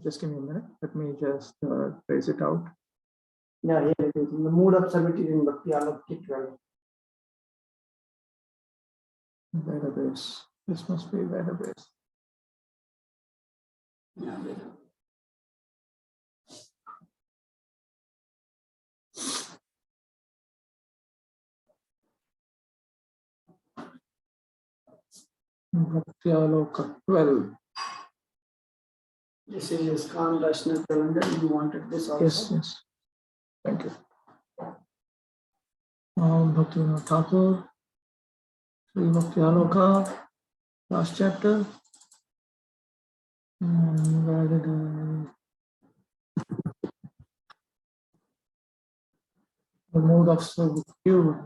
Just give me a minute. Let me just trace it out. Yeah, here it is. In the mood of servitude in Bhakti Alokit 12. Database. This must be database. Yeah, Bhakti Aloka 12. this is ISKCON National Calendar. You wanted this also? Yes, yes. Thank you. Bhakti Thakur, Sri Bhakti Aloka, last chapter. Where did the mode of servitude?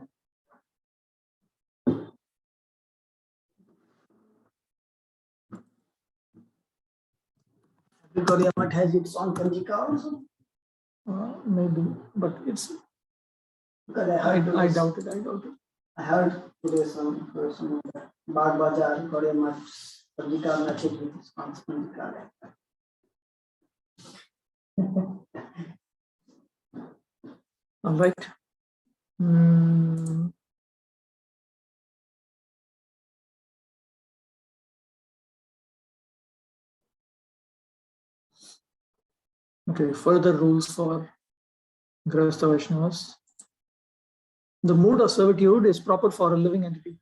Korea Math has its own Kanjika also? Maybe, but it's. Because I doubt it. I heard today some person that Bag Bajar, Korea Math, Kanjika matches with its own Kanjika. All right. Okay, further rules for Grihastha Vaishnavas. The mood of servitude is proper for a living entity.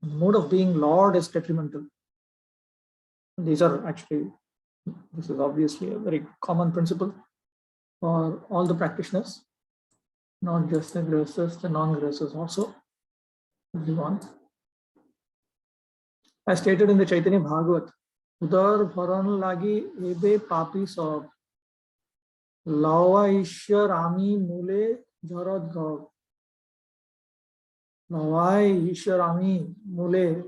The mode of being Lord is detrimental. These are actually, this is obviously a very common principle for all the practitioners, not just the Grihasthas, the non-Grihasthas also, everyone. As stated in the Chaitanya Bhagavat, Udar Bharan Lagi Ebe Papi Saab Lawa Ishwar Ami Mule Jarad Gaur. Lawai Ishwar Ami Mule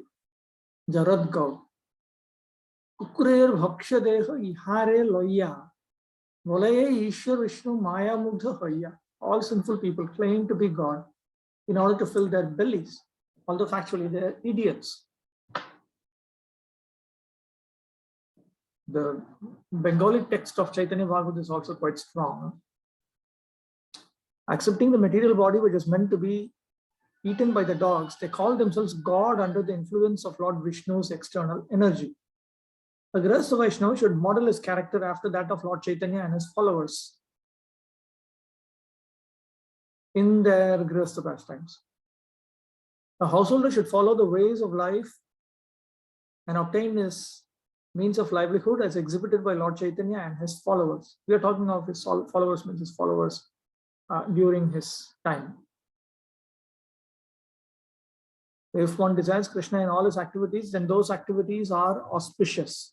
Jarad Gaur. Ukrer Bhaksha Deha Ihare Loya. Volaye Ishwar Vishnu Maya Mugdha Hoya. All sinful people claim to be God in order to fill their bellies, although factually they are idiots. The Bengali text of Chaitanya Bhagavat is also quite strong. Accepting the material body which is meant to be eaten by the dogs, they call themselves God under the influence of Lord Vishnu's external energy. A Grihastha Vaishnava should model his character after that of Lord Chaitanya and his followers in their Grihastha pastimes. A householder should follow the ways of life and obtain his means of livelihood as exhibited by Lord Chaitanya and his followers. We are talking of his followers, means his followers during his time. If one desires Krishna in all his activities, then those activities are auspicious.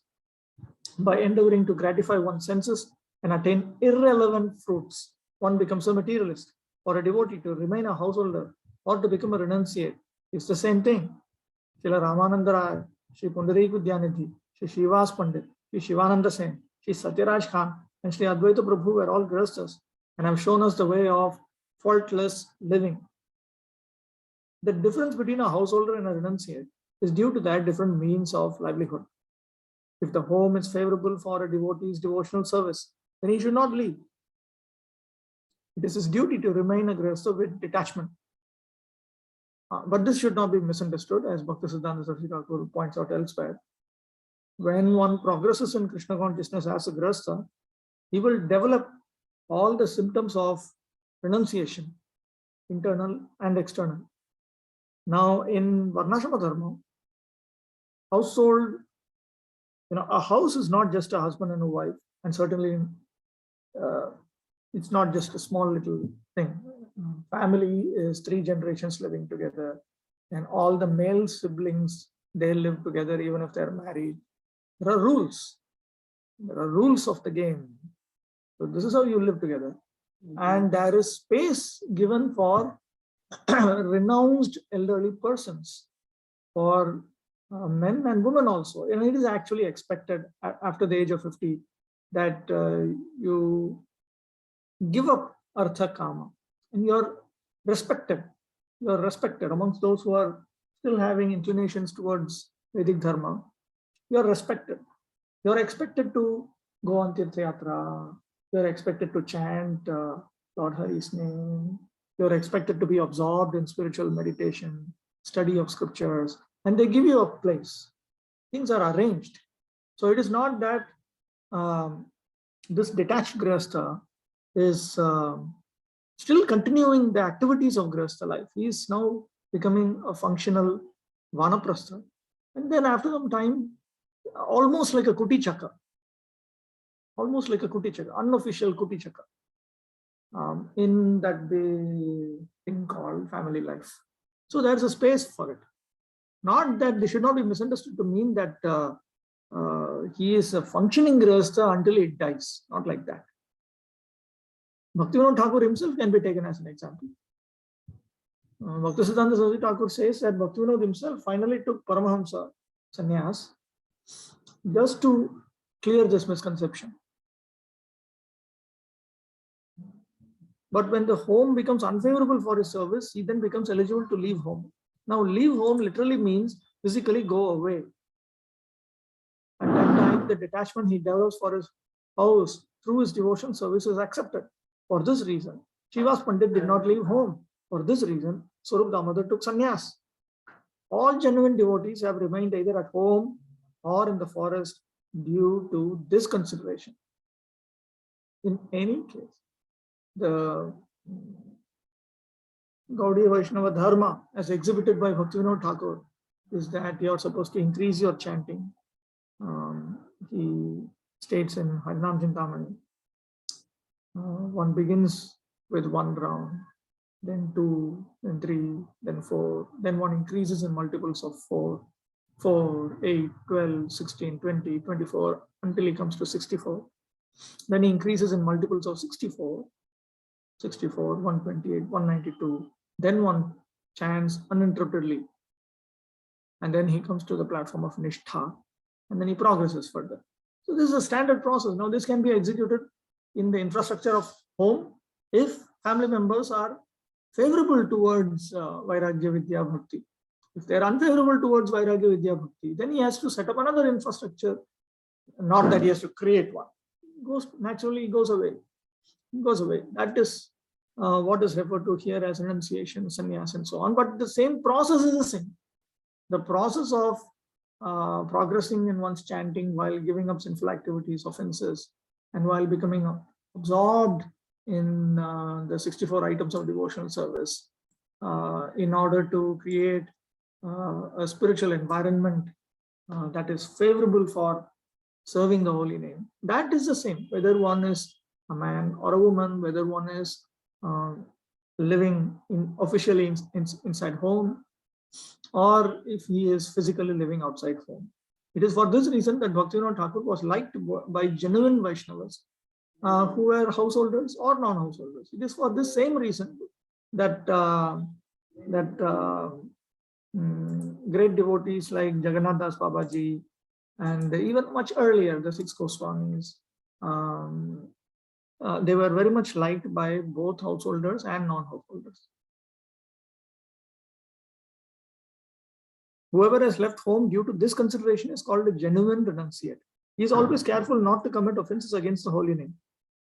By endeavoring to gratify one's senses and attain irrelevant fruits, one becomes a materialist. For a devotee to remain a householder or to become a renunciate is the same thing. Srila Ramananda Rai, Sri Pundarika Udyanidhi, Sri Srivas Pandit, Sri Shivananda Sen, Sri Satyaraj Khan, and Sri Advaita Prabhu were all Grihasthas and have shown us the way of faultless living. The difference between a householder and a renunciate is due to their different means of livelihood. If the home is favorable for a devotee's devotional service, then he should not leave. It is his duty to remain a Grihastha with detachment. But this should not be misunderstood, as Bhaktisiddhanta Saraswati Thakur points out elsewhere. When one progresses in Krishna consciousness as a Grihastha, he will develop all the symptoms of renunciation, internal and external. Now, in Varnashrama Dharma, household, a house is not just a husband and a wife, and certainly it's not just a small little thing. Family is 3 generations living together, and all the male siblings, they live together even if they're married. There are rules. There are rules of the game. So this is how you live together. And there is space given for renounced elderly persons, for men and women also. And it is actually expected after the age of 50 that you give up Artha Kama and you're respected. You're respected amongst those who are still having inclinations towards Vedic Dharma. You're respected. You're expected to go on Tirtha Yatra. You're expected to chant Lord Hari's name. You're expected to be absorbed in spiritual meditation, study of scriptures, and they give you a place. Things are arranged. So it is not that this detached grihastha is still continuing the activities of grihastha life. He is now becoming a functional vanaprastha. And then after some time, almost like a kuti chaka, unofficial kuti chaka, in that thing called family life. So there's a space for it. Not that they should not be misunderstood to mean that he is a functioning grihastha until he dies. Not like that. Bhaktivinoda Thakur himself can be taken as an example. Bhaktisiddhanta Saraswati Thakur says that Bhaktivinoda himself finally took Paramahamsa sannyas just to clear this misconception. But when the home becomes unfavorable for his service, he then becomes eligible to leave home. Now, leave home literally means physically go away. At that time, the detachment he develops for his house through his devotion service is accepted. For this reason, Srivas Pandit did not leave home. For this reason, Swarup Damodar took sannyas. All genuine devotees have remained either at home or in the forest due to this consideration. In any case, the Gaudiya Vaishnava Dharma, as exhibited by Bhaktivinoda Thakur, is that you are supposed to increase your chanting. He states in Harinam Chintamani, one begins with 1 round, then 2, then 3, then 4, then one increases in multiples of 4, 8, 12, 16, 20, 24, until he comes to 64. Then he increases in multiples of 64, 128, 192. Then one chants uninterruptedly. And then he comes to the platform of Nishtha. And then he progresses further. So this is a standard process. Now this can be executed in the infrastructure of home if family members are favorable towards Vairagya Vidya Bhakti. If they are unfavorable towards Vairagya Vidya Bhakti, then he has to set up another infrastructure. Not that he has to create one. Naturally goes away. That is what is referred to here as renunciation, sannyas, and so on. But the same process is the same. The process of progressing in one's chanting while giving up sinful activities, offenses, and while becoming absorbed in the 64 items of devotional service in order to create a spiritual environment that is favorable for serving the holy name. That is the same, whether one is a man or a woman, whether one is living officially inside home, or if he is physically living outside home. It is for this reason that Bhaktivinoda Thakur was liked by genuine Vaishnavas who were householders or non-householders. It is for this same reason that great devotees like Jagannath Das Babaji and even much earlier the 6 Goswamis, they were very much liked by both householders and non-householders. Whoever has left home due to this consideration is called a genuine renunciate. He is always careful not to commit offenses against the holy name.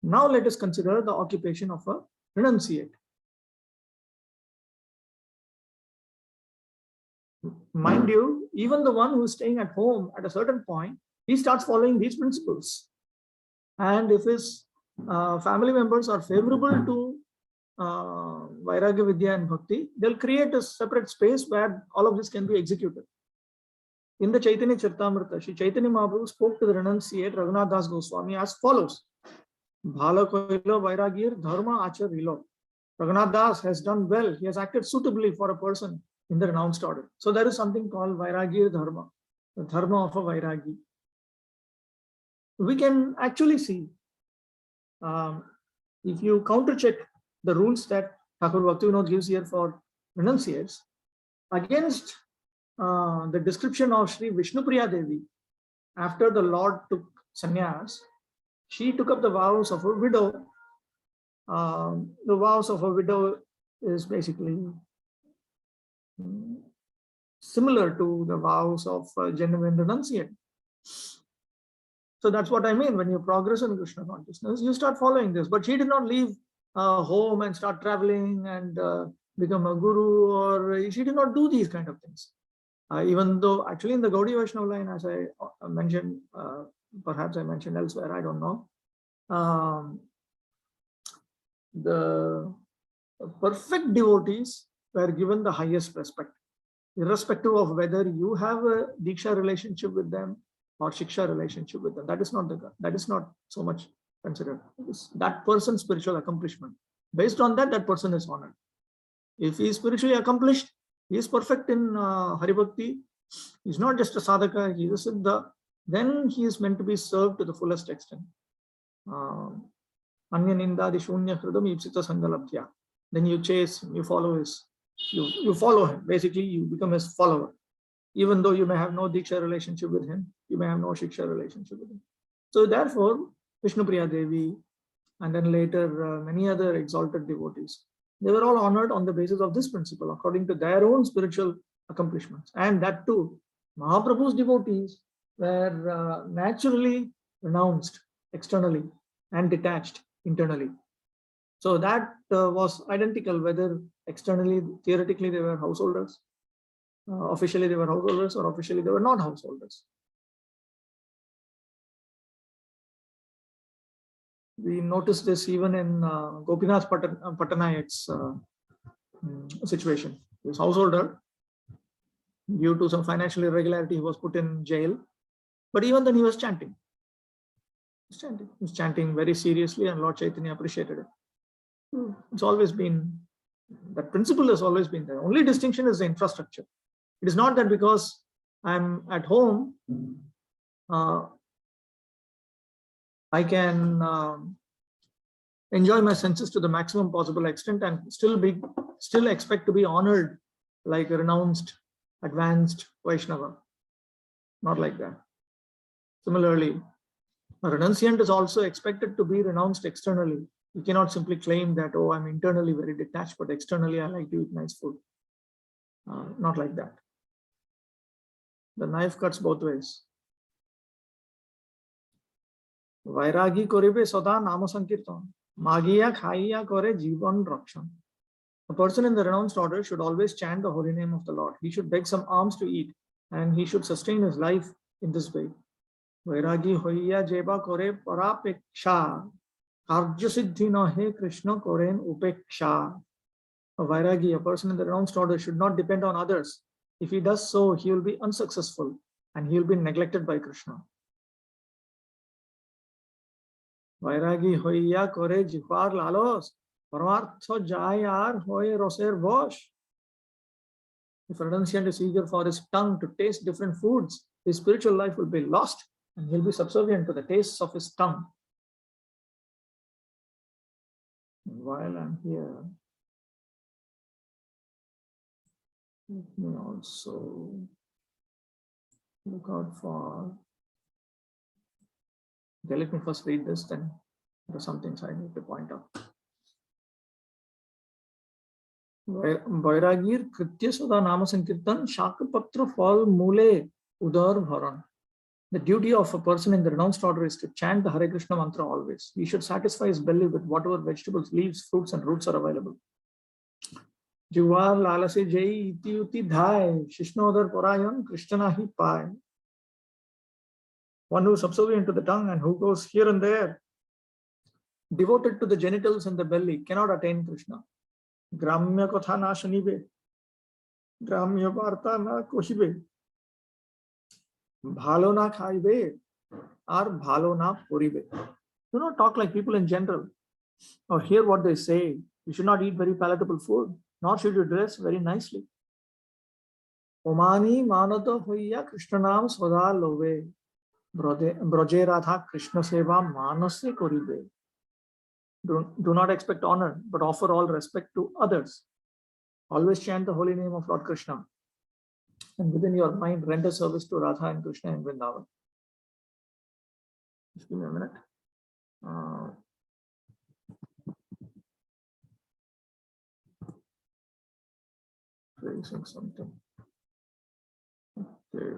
Now let us consider the occupation of a renunciate. Mind you, even the one who is staying at home at a certain point, he starts following these principles. And if his family members are favorable to Vairagya Vidya and Bhakti, they'll create a separate space where all of this can be executed. In the Chaitanya Charitamrita, Śrī Chaitanya Mahaprabhu spoke to the renunciate Raghunath Das Goswami as follows. Bhala koilo vairagir dharma acharilo. Raghunath Das has done well. He has acted suitably for a person in the renounced order. So there is something called vairagir dharma, the dharma of a vairagi. We can actually see, if you counter-check the rules that Thakur Bhaktivinoda gives here for renunciates, against the description of Sri Vishnupriya Devi, after the Lord took sannyas, she took up the vows of a widow. The vows of a widow is basically similar to the vows of a genuine renunciate. So that's what I mean. When you progress in Krishna consciousness, you start following this. But she did not leave home and start traveling and become a guru, or she did not do these kind of things. Even though actually in the Gaudiya Vaishnava line, as I mentioned, perhaps I mentioned elsewhere, I don't know, the perfect devotees were given the highest respect, irrespective of whether you have a Diksha relationship with them or Shiksha relationship with them. That is not so much considered. It's that person's spiritual accomplishment. Based on that, that person is honored. If he is spiritually accomplished, he is perfect in Hari Bhakti, he is not just a sadhaka, he is a siddha, then he is meant to be served to the fullest extent. Anya nindadi shunya hridam ipsita sangalabhya. Then you chase him, you follow you follow him. Basically, you become his follower. Even though you may have no Diksha relationship with him, you may have no Shiksha relationship with him. So therefore, Vishnupriya Devi, and then later many other exalted devotees, they were all honored on the basis of this principle, according to their own spiritual accomplishments. And that too, Mahaprabhu's devotees were naturally renounced externally and detached internally. So that was identical, whether externally, theoretically, they were householders, officially they were householders, or officially they were not householders. We noticed this even in Gopinath Pattanayak's situation. He was householder. Due to some financial irregularity, he was put in jail. But even then, he was chanting. He was chanting very seriously, and Lord Chaitanya appreciated it. It's always been, that principle has always been there. Only distinction is the infrastructure. It is not that because I'm at home, I can enjoy my senses to the maximum possible extent and still expect to be honored like a renounced, advanced Vaishnava. Not like that. Similarly, a renunciant is also expected to be renounced externally. You cannot simply claim that, oh, I'm internally very detached, but externally I like to eat nice food. Not like that. The knife cuts both ways. Vairagi koribe sada nama sankirtan. Magiya khaiya kore jivan rakshan. A person in the renounced order should always chant the holy name of the Lord. He should beg some alms to eat, and he should sustain his life in this way. Vairagi hoiya jeba kore parapeksha. Karja siddhi nahe Krishna koren upeksha. A Vairagi, a person in the renounced order, should not depend on others. If he does so, he will be unsuccessful and he will be neglected by Krishna. Vairagi hoiya kore jihvar lalos. Paramartha jayar hoye roser vosh. If a renunciant is eager for his tongue to taste different foods, his spiritual life will be lost and he'll be subservient to the tastes of his tongue. And while I'm here, let me also look out for. Okay, let me first read this, then there are some things I need to point out. Vairagir kritya sada nama sankirtan shakapatra fal mule udar bharan. The duty of a person in the renounced order is to chant the Hare Krishna mantra always. He should satisfy his belly with whatever vegetables, leaves, fruits, and roots are available. Jivar lalase jai iti uti dhai shishnodar parayan Krishna hi pai. One who is subservient to the tongue and who goes here and there, devoted to the genitals and the belly, cannot attain Krishna. Gramya katha na shanibe, gramya varta na koshibe, bhalo na khaibe, or bhalo na puribe. Do not talk like people in general, or hear what they say. You should not eat very palatable food, nor should you dress very nicely. Omani manata hoiya Krishna naam svada love. Broje Radha Krishna Seva Manase Koribe. Do not expect honor, but offer all respect to others. Always chant the holy name of Lord Krishna. And within your mind, render service to Radha and Krishna in Vrindavan. Just give me a minute. Tracing something. Okay.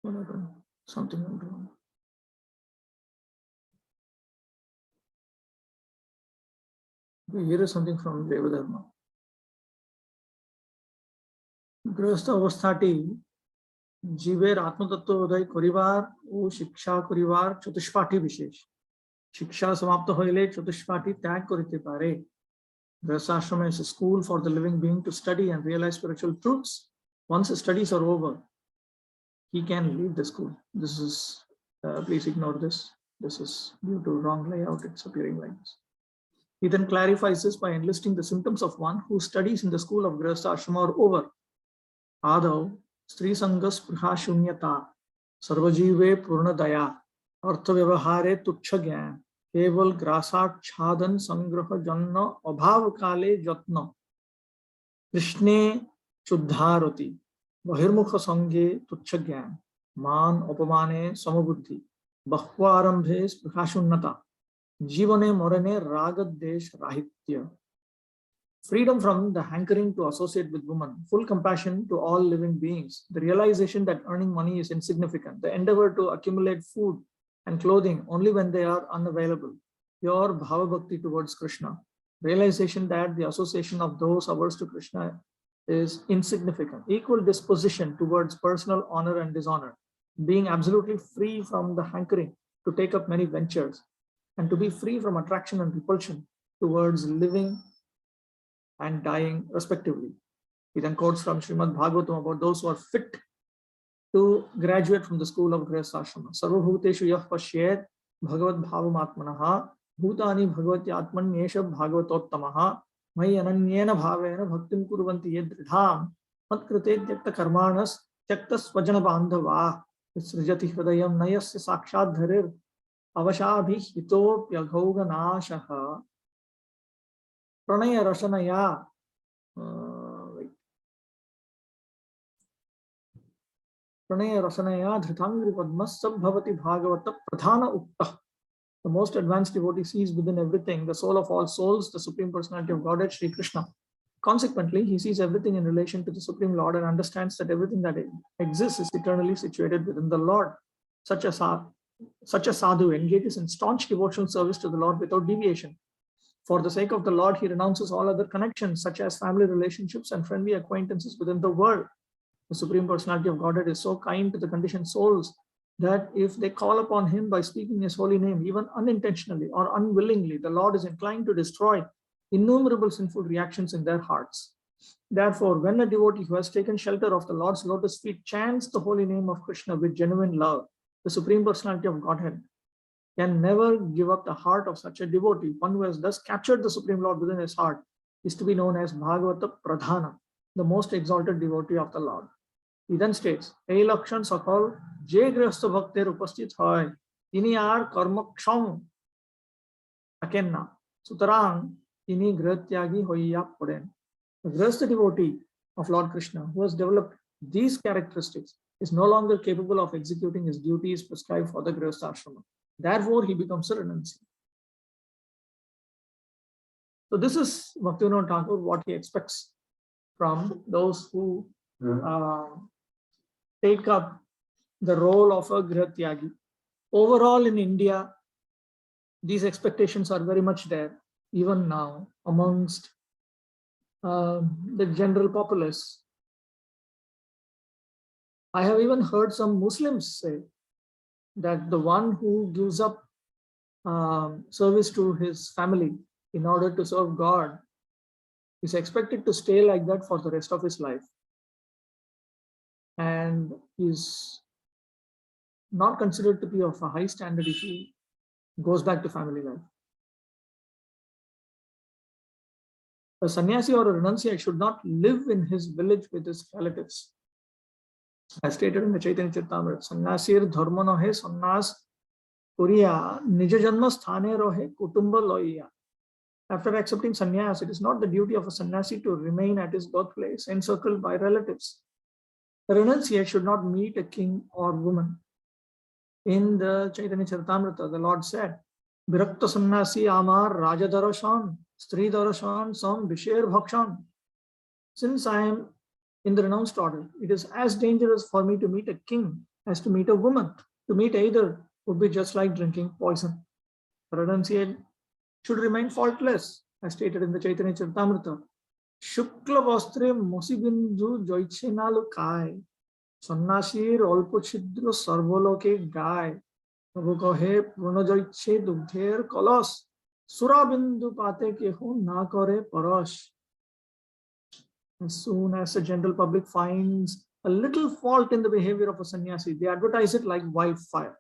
What happened? Something went wrong. Here is something from Devadharma. গৃহস্থ অবস্থাটি জীবের আত্মতত্ত্ব উদয় করিবার ও শিক্ষা করিবার চতুষ্পাঠী বিশেষ। শিক্ষা সমাপ্ত হইলে চতুষ্পাঠী ত্যাগ করিতে পারে। Grihasthashrama is a school for the living being to study and realize spiritual truths. Once his studies are over, he can leave the school. This is, please ignore this. This is due to wrong layout. It's appearing like this. He then clarifies this by enlisting the symptoms of one whose studies in the school of Grihasthashrama are over. Adav, Stri Sangas Prahashunyata, Sarvajive Purnadaya, Artha Vyavahare Tuchha Gyan, Keval Grasat Chadan Sangraha Janna, Abhav Kale Jatna, Krishne Chuddharati, Bahirmukha Sanghe Tuchha Gyan, Man Opamane Samabuddhi, Bahwarambhe Prahashunnata, Jivane Morane Ragad Desh Rahitya. Freedom from the hankering to associate with women, full compassion to all living beings, the realization that earning money is insignificant, the endeavor to accumulate food and clothing only when they are unavailable, pure bhava bhakti towards Krishna, realization that the association of those averse to Krishna is insignificant, equal disposition towards personal honor and dishonor, being absolutely free from the hankering to take up many ventures, and to be free from attraction and repulsion towards living and dying respectively. He then quotes from Srimad Bhagavatam about those who are fit to graduate from the school of Grihasthashrama. Sarvabhuteshu yah pashyet bhagavad bhavamatmanaha bhutani bhagavati atmanyesha bhagavatottamaha mai ananyena bhavena bhaktim kurvanti yedridham matkrite tyakta karmanas tyakta swajana bandhava srijati hridayam nayasya sakshat dharir avashabhi hitopyaghauga nashaha Pranaya Rasanaya, Pranaya Rasanaya Dhritangri Padmas Sabhavati Bhagavata Pradhana Ukta. The most advanced devotee sees within everything the soul of all souls, the Supreme Personality of Godhead, Shri Krishna. Consequently, he sees everything in relation to the Supreme Lord and understands that everything that exists is eternally situated within the Lord. Such a sadhu engages in staunch devotional service to the Lord without deviation. For the sake of the Lord, he renounces all other connections, such as family relationships and friendly acquaintances within the world. The Supreme Personality of Godhead is so kind to the conditioned souls that if they call upon him by speaking his holy name, even unintentionally or unwillingly, the Lord is inclined to destroy innumerable sinful reactions in their hearts. Therefore, when a devotee who has taken shelter of the Lord's lotus feet chants the holy name of Krishna with genuine love, the Supreme Personality of Godhead can never give up the heart of such a devotee. One who has thus captured the Supreme Lord within his heart is to be known as Bhagavata Pradhana, the most exalted devotee of the Lord. He then states, Ei lakshan sakal je grihastha bhakter upasthit hoy, tini ar karmaksham akenna, sutarang tini grihatyagi hoiya poden. The grihastha devotee of Lord Krishna, who has developed these characteristics, is no longer capable of executing his duties prescribed for the grihastha ashrama. Therefore, he becomes a renunciant. So this is Bhaktivinoda Thakur, what he expects from those who take up the role of a Grihatyagi. Overall in India, these expectations are very much there, even now, amongst the general populace. I have even heard some Muslims say that the one who gives up service to his family in order to serve God is expected to stay like that for the rest of his life, and is not considered to be of a high standard if he goes back to family life. A sannyasi or a renunciate should not live in his village with his relatives. As stated in the Chaitanya Charitamrita, Sannyasir dharma nohe sannyas kuriya nija janma sthane rohe kutumba loiya. After accepting sannyas, it is not the duty of a sannyasi to remain at his birthplace encircled by relatives. The renunciate should not meet a king or woman. In the Chaitanya Charitamrita, the Lord said, Virakta sannyasi amar raja darashan, stri darashan, sam visher bhakshan. Since I am in the renounced order, it is as dangerous for me to meet a king as to meet a woman. To meet either would be just like drinking poison. The renunciate should remain faultless, as stated in the Chaitanya Charitamrita. Shukla vastre mosibindu joichenalu kai. Sannasir olpo chidro sarvoloke gai. Prabhu kahe pranajaiche dugdher kalas. Surabindu pate kehu na kare parash. As soon as the general public finds a little fault in the behavior of a sannyasi, they advertise it like wildfire.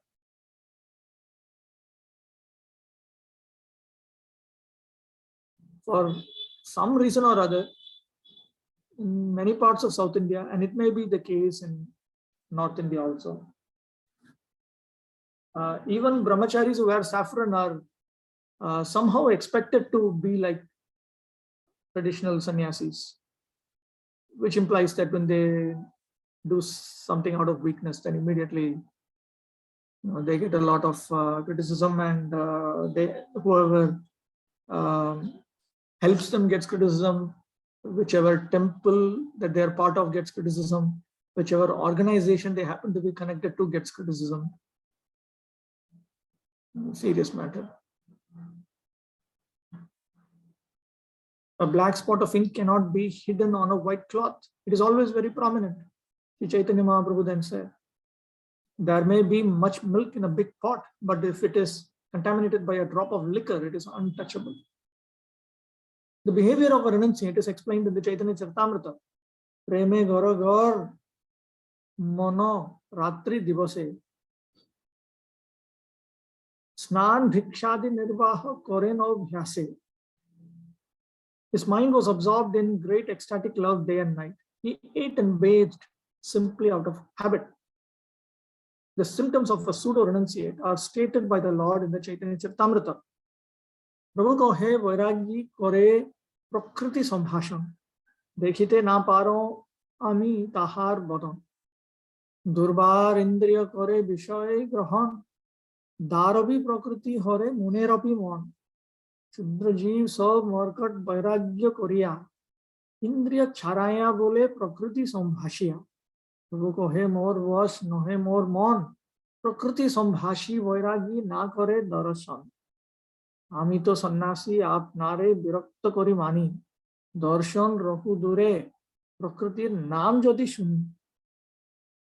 For some reason or other, in many parts of South India, and it may be the case in North India also, even brahmacharis who wear saffron are somehow expected to be like traditional sannyasis, which implies that when they do something out of weakness, then immediately they get a lot of criticism, and whoever helps them gets criticism, whichever temple that they are part of gets criticism, whichever organization they happen to be connected to gets criticism. Serious matter. A black spot of ink cannot be hidden on a white cloth. It is always very prominent. Śrī Chaitanya Mahaprabhu then said, there may be much milk in a big pot, but if it is contaminated by a drop of liquor, it is untouchable. The behavior of a renunciate is explained in the Chaitanya Charitamrita. Preme gora gor mono ratri divase. Snan bhikshadi nirvaha koren obhyase. His mind was absorbed in great ecstatic love day and night. He ate and bathed simply out of habit. The symptoms of a pseudo-renunciate are stated by the Lord in the Chaitanya Charitamrita. Prabhu kohe vairagi kore prakriti sambhashan. Dekhite na paro ami tahar bodon. Durbar indriya kore vishay grahan. Darabi prakriti hore munerapi mon. Shudra jeev sab markat vairagya koriya. Indriya charaya bole prakriti sambhashiya. Prabhu kohe mor vash nohe mor mon. Prakriti sambhashi vairagi na kore darasan. Ami to sannasi apnare birakta kori mani. Darshan rahu dure. Prakriti naam jodi shuni.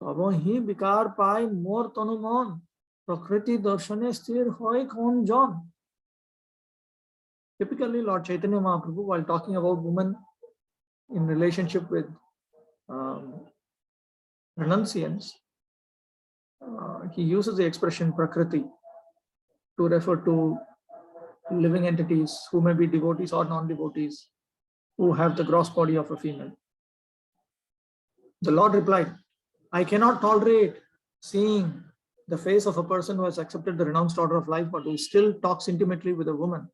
Tabo hi bikar pai mor tanumon. Prakriti darshane sthir hoy kon jon. Typically, Lord Chaitanya Mahaprabhu, while talking about women in relationship with renunciants, he uses the expression Prakriti to refer to living entities who may be devotees or non-devotees who have the gross body of a female. The Lord replied, I cannot tolerate seeing the face of a person who has accepted the renounced order of life but who still talks intimately with a woman.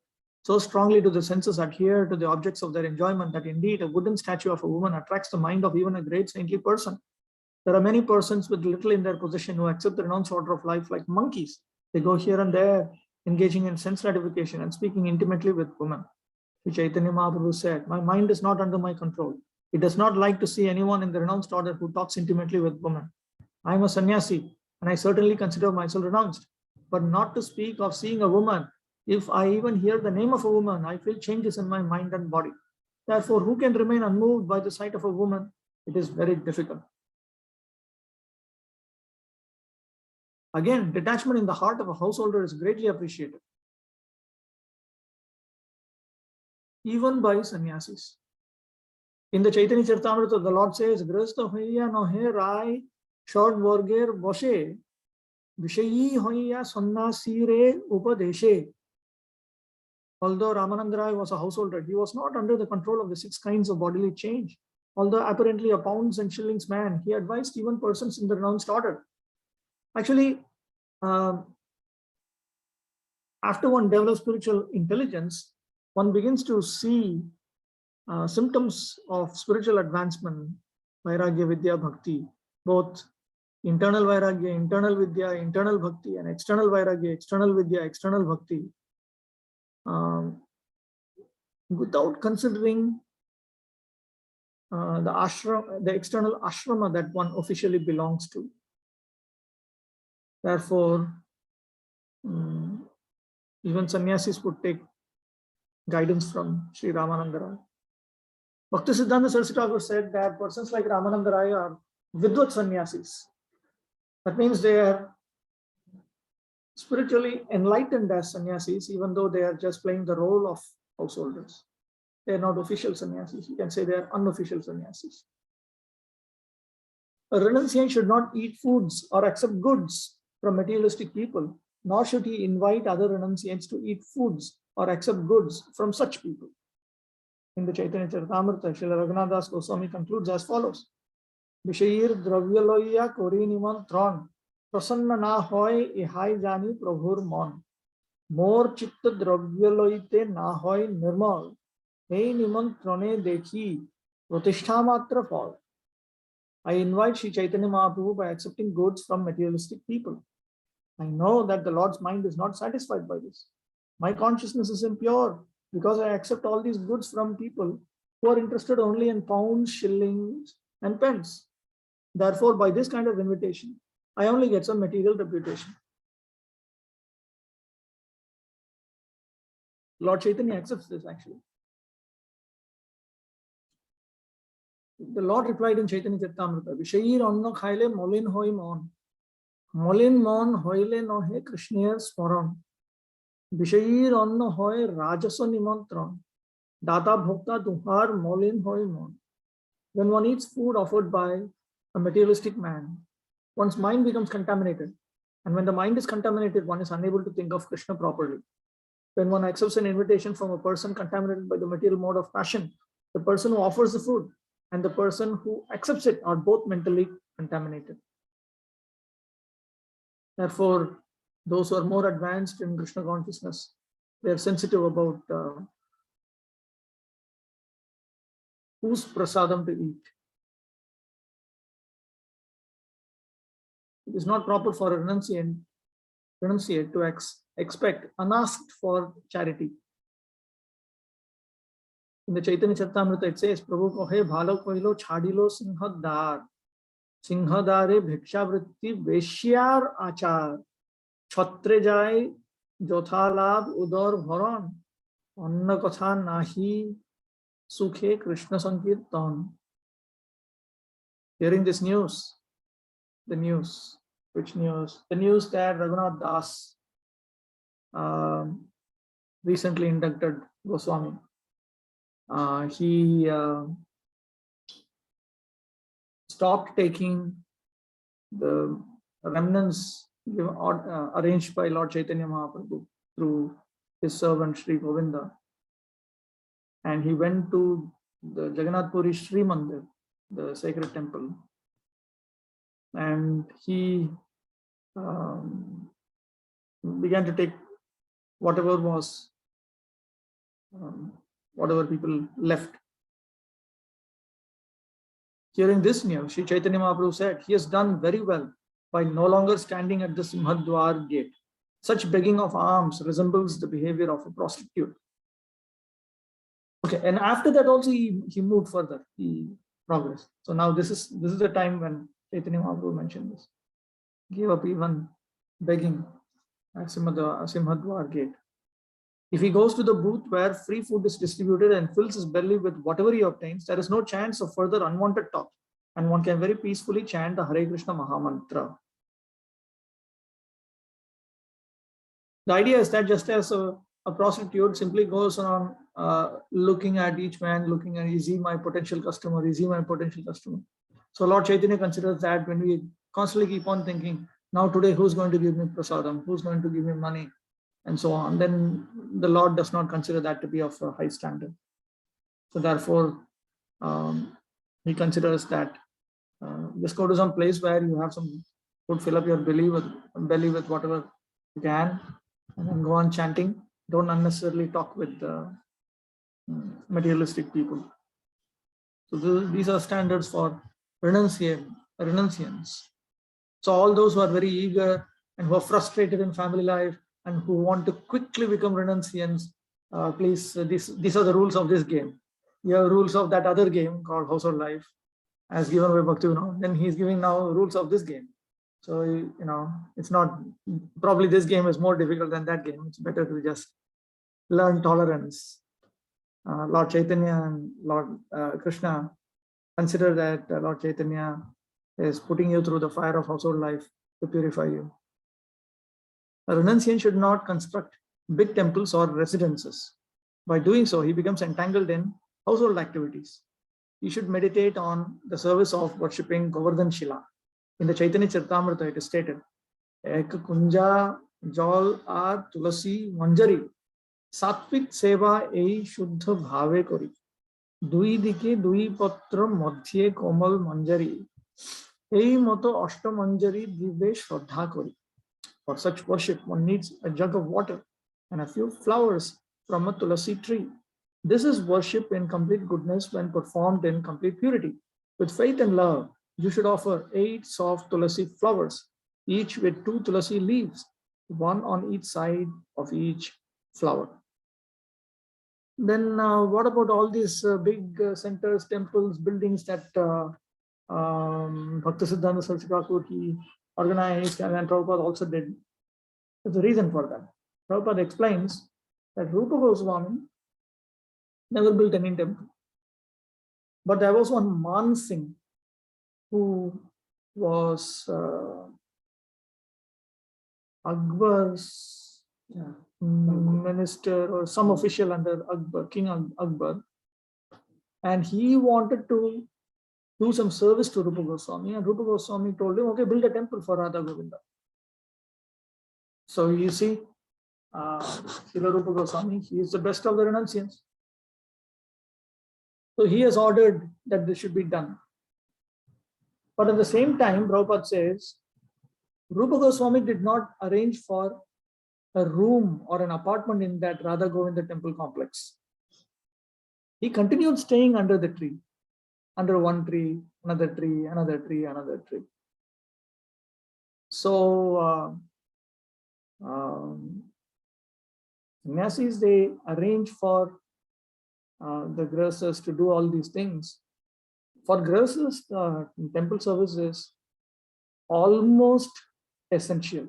So strongly do the senses adhere to the objects of their enjoyment that indeed a wooden statue of a woman attracts the mind of even a great saintly person. There are many persons with little in their possession who accept the renounced order of life like monkeys. They go here and there, engaging in sense gratification and speaking intimately with women. Śrī Chaitanya Mahaprabhu said, my mind is not under my control. It does not like to see anyone in the renounced order who talks intimately with women. I am a sannyasi, and I certainly consider myself renounced. But not to speak of seeing a woman, if I even hear the name of a woman, I feel changes in my mind and body. Therefore, who can remain unmoved by the sight of a woman? It is very difficult. Again, detachment in the heart of a householder is greatly appreciated, even by sannyasis. In the Chaitanya Charitamrita, the Lord says, Grasta hoiya nohe rai short varger boshe vishayi hoiya sannasire upadeshe. Although Ramananda Rai was a householder, he was not under the control of the 6 kinds of bodily change. Although apparently a pounds and shillings man, he advised even persons in the renounced order. Actually, after one develops spiritual intelligence, one begins to see symptoms of spiritual advancement, Vairagya, Vidya, Bhakti, both internal Vairagya, internal Vidya, internal Bhakti, and external Vairagya, external Vidya, external Bhakti, without considering the external ashrama that one officially belongs to. Therefore, even sannyasis would take guidance from Sri Ramananda Raya. Bhaktisiddhanta Saraswati Thakur said that persons like Ramananda Raya are Vidvat sannyasis. That means they are spiritually enlightened as sannyasis, even though they are just playing the role of householders. They are not official sannyasis. You can say they are unofficial sannyasis. A renunciant should not eat foods or accept goods from materialistic people, nor should he invite other renunciants to eat foods or accept goods from such people. In the Chaitanya Charitamrita, Srila Raghunath Das Goswami concludes as follows: Vishayir dravyaloya kori nimantron, prasanna na hoy ihai jani prabhur mon. Mor chitta dravyaloite na hoy nirmal, ei nimantrone dekhi pratishthamatra phal. I invite Sri Chaitanya Mahaprabhu by accepting goods from materialistic people. I know that the Lord's mind is not satisfied by this. My consciousness is impure because I accept all these goods from people who are interested only in pounds, shillings, and pence. Therefore, by this kind of invitation, I only get some material reputation. Lord Chaitanya accepts this actually. The Lord replied in Chaitanya Charitamrita, Vishayir anna khaile molin hoi mon. Molin mon hoile nohe Krishnir smaran. Vishayir anna hoy rajasa nimantran. Data bhokta duhar molin hoi mon. When one eats food offered by a materialistic man, one's mind becomes contaminated. And when the mind is contaminated, one is unable to think of Krishna properly. When one accepts an invitation from a person contaminated by the material mode of passion, the person who offers the food and the person who accepts it are both mentally contaminated. Therefore, those who are more advanced in Krishna consciousness, they are sensitive about whose prasadam to eat. It is not proper for a renunciate to expect unasked for charity. In the Chaitanya Charitamrita, it says, Prabhu kohe bhalo kohilo chadilo singhadar. Singhadare bhikshavritti veshyar achar. Chhatre jai jothalab udar bharan. Anna katha nahi sukhe Krishna sankirtan. Hearing this news, the news, which news? The news that Raghunath Das recently inducted Goswami. He stopped taking the remnants arranged by Lord Chaitanya Mahaprabhu through his servant Sri Govinda, and he went to the Jagannath Puri Sri Mandir, the sacred temple, and he began to take whatever was whatever people left. Hearing this news, Sri Chaitanya Mahaprabhu said, he has done very well by no longer standing at the Simhadwar gate. Such begging of alms resembles the behavior of a prostitute. Okay, and after that also he moved further, he progressed. So now this is the time when Chaitanya Mahaprabhu mentioned this. Gave up even begging at Simhadwar gate. If he goes to the booth where free food is distributed and fills his belly with whatever he obtains, there is no chance of further unwanted talk, and one can very peacefully chant the Hare Krishna Mahamantra. The idea is that just as a prostitute simply goes on looking at each man, looking at, is he my potential customer, is he my potential customer? So Lord Chaitanya considers that when we constantly keep on thinking, now today who's going to give me prasadam, who's going to give me money, and so on, then the Lord does not consider that to be of a high standard. So therefore, he considers that just go to some place where you have some food, fill up your belly with whatever you can, and then go on chanting. Don't unnecessarily talk with materialistic people. So these are standards for renunciants. So all those who are very eager and who are frustrated in family life and who want to quickly become renunciants, please, these are the rules of this game. You have rules of that other game called household life, as given by Bhaktivinoda. Then he is giving now rules of this game. So, it's not, probably this game is more difficult than that game. It's better to just learn tolerance. Lord Chaitanya and Lord Krishna consider that Lord Chaitanya is putting you through the fire of household life to purify you. A renunciant should not construct big temples or residences. By doing so, he becomes entangled in household activities. He should meditate on the service of worshipping Govardhan Shila. In the Chaitanya Charitamrita, it is stated, Ek kunja jal ar tulasi manjari, satvik seva ei shuddha bhave kori, dui dike dui patra madhye komal manjari, ei moto ashta manjari dive shraddha kori. For such worship, one needs a jug of water and a few flowers from a tulasi tree. This is worship in complete goodness when performed in complete purity. With faith and love, you should offer 8 soft tulasi flowers, each with 2 tulasi leaves, one on each side of each flower. Then what about all these big centers, temples, buildings that Bhaktisiddhanta Saraswati Thakur he organized, and then Prabhupada also did? There's a reason for that. Prabhupada explains that Rupa Goswami never built any temple. But there was one Man Singh who was Akbar's minister or some official under Akbar, King Akbar, and he wanted to do some service to Rupa Goswami, and Rupa Goswami told him, okay, build a temple for Radha Govinda. So you see, Srila Rupa Goswami, he is the best of the renunciants. So he has ordered that this should be done. But at the same time, Prabhupada says, Rupa Goswami did not arrange for a room or an apartment in that Radha Govinda temple complex. He continued staying under the tree, under one tree, another tree, another tree, another tree. So sannyasis, they arrange for the grihasthas to do all these things. For grihasthas, temple service is almost essential.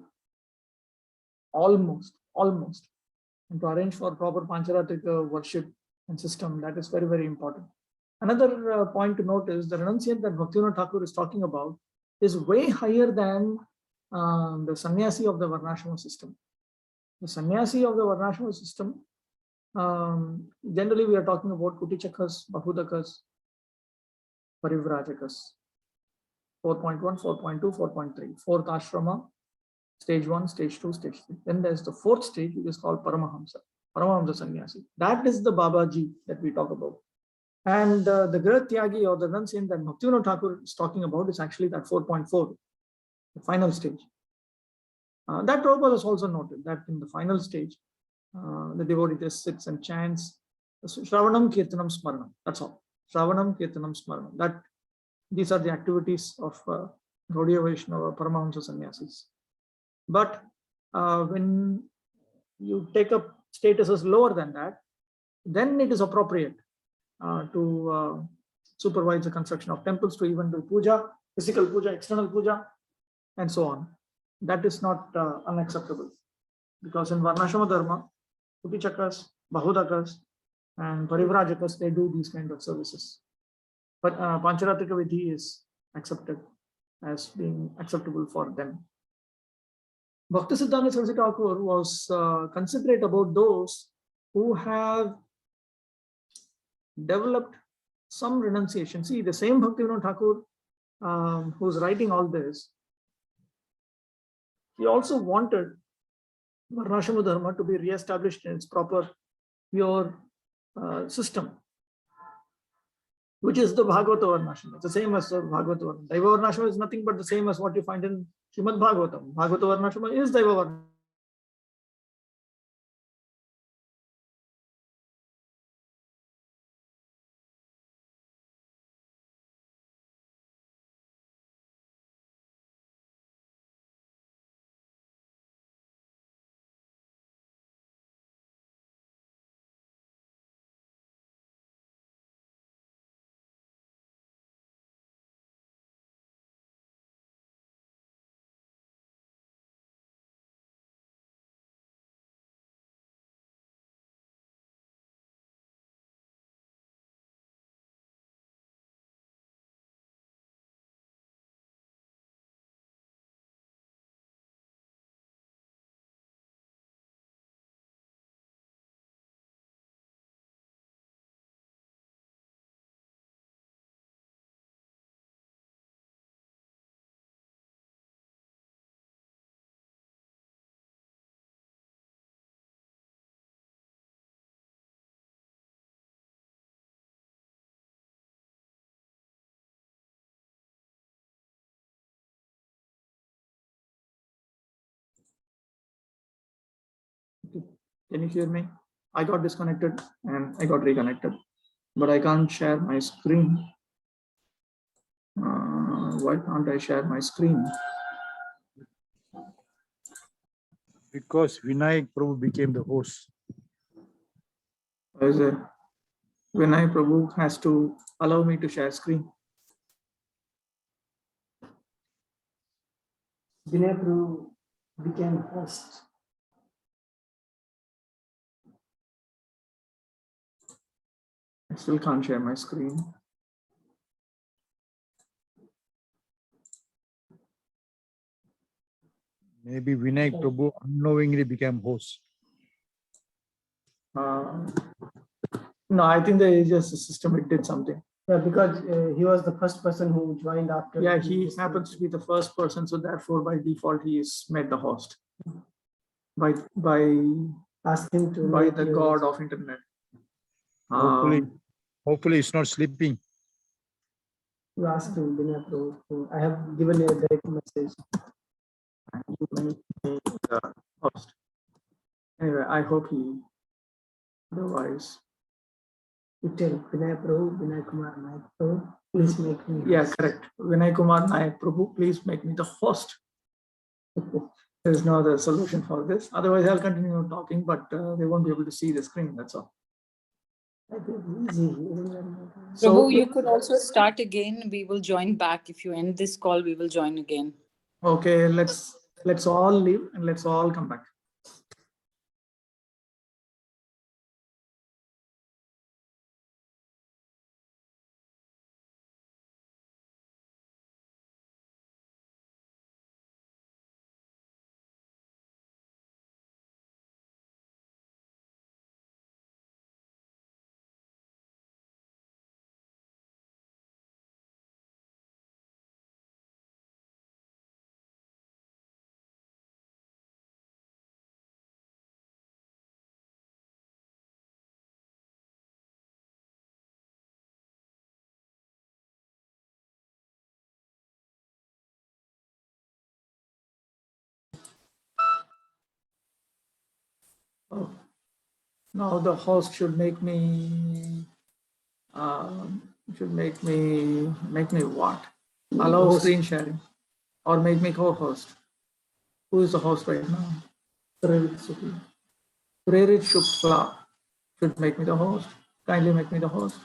Almost. And to arrange for proper Pancharatrika worship and system, that is very, very important. Another point to note is the renunciant that Bhaktivinoda Thakur is talking about is way higher than the sannyasi of the Varnashrama system. The sannyasi of the Varnashrama system, generally we are talking about Kutichakas, Bahudakas, Parivrajakas. 4.1, 4.2, 4.3. Fourth ashrama, stage 1, stage 2, stage 3. Then there's the fourth stage, which is called Paramahamsa Sannyasi. That is the Babaji that we talk about. And the Grahatyagi or the renunciant that Bhaktivinoda Thakur is talking about is actually that 4.4, the final stage. That Prabhupada has also noted that in the final stage, the devotee just sits and chants Shravanam Kirtanam Smaranam. That's all. Shravanam Kirtanam Smaranam. These are the activities of Gaudiya Vaishnava Paramahamsa Sannyasis. But when you take up statuses lower than that, then it is appropriate to supervise the construction of temples, to even do puja, physical puja, external puja, and so on. That is not unacceptable, because in Varnashrama Dharma, Kutichakas, Bahudakas, and Parivrajakas, they do these kind of services. But Pancharatrika Vidhi is accepted as being acceptable for them. Bhaktisiddhanta Saraswati Thakur was considerate about those who have developed some renunciation. See, the same Bhaktivinoda Thakur who's writing all this, he also wanted Varnashrama Dharma to be re-established in its proper, pure system, which is the Bhagavata Varnashrama. It's the same as Bhagavata Varnashrama. Daiva Varnashrama is nothing but the same as what you find in Srimad Bhagavatam. Bhagavata Varnashrama is Daiva Varnashrama. Can you hear me? I got disconnected and I got reconnected, but I can't share my screen. Why can't I share my screen? Because Vinayak Prabhu became the host. Is it? Vinay Prabhu has to allow me to share screen. Vinay Prabhu became host. I still can't share my screen. Maybe Vinayak Prabhu unknowingly became host. No, I think there is just a system. It did something. Yeah, because he was the first person who joined after. Yeah, he happens to be the first person, so therefore by default he is made the host by asking to by the god of internet. Hopefully it's not sleeping. You asked him, Vinay Prabhu. I have given a direct message. The host. Anyway, I hope he otherwise. You tell Vinay Prabhu, Vinay Kumar Naik Prabhu, please make me. Yeah, correct. Vinay Kumar Naik Prabhu, please make me the host. There is no other solution for this. Otherwise, I'll continue talking, but they won't be able to see the screen. That's all. So, Prabhu, you could also start again. We will join back. If you end this call, we will join again. Okay, let's all leave and let's all come back. Oh, now the host should make me what? Allow screen sharing or make me co-host. Who is the host right now? Prerit Shukla should make me the host. Kindly make me the host.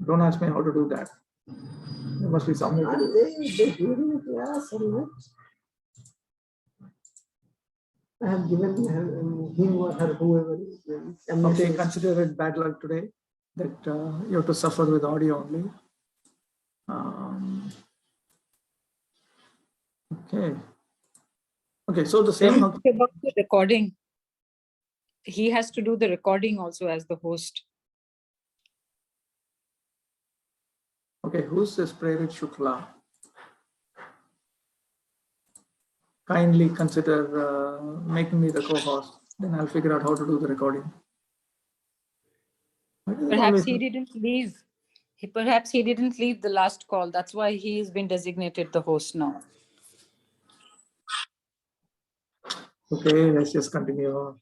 Don't ask me how to do that. There must be some way to do it. I have given him or her, whoever is. Okay, consider it bad luck today that you have to suffer with audio only. Okay, so the same. About the recording. He has to do the recording also as the host. Okay, who's this Prerit Shukla? Kindly consider making me the co-host. Then I'll figure out how to do the recording. Perhaps he didn't leave. Perhaps he didn't leave the last call. That's why he has been designated the host now. Okay, let's just continue.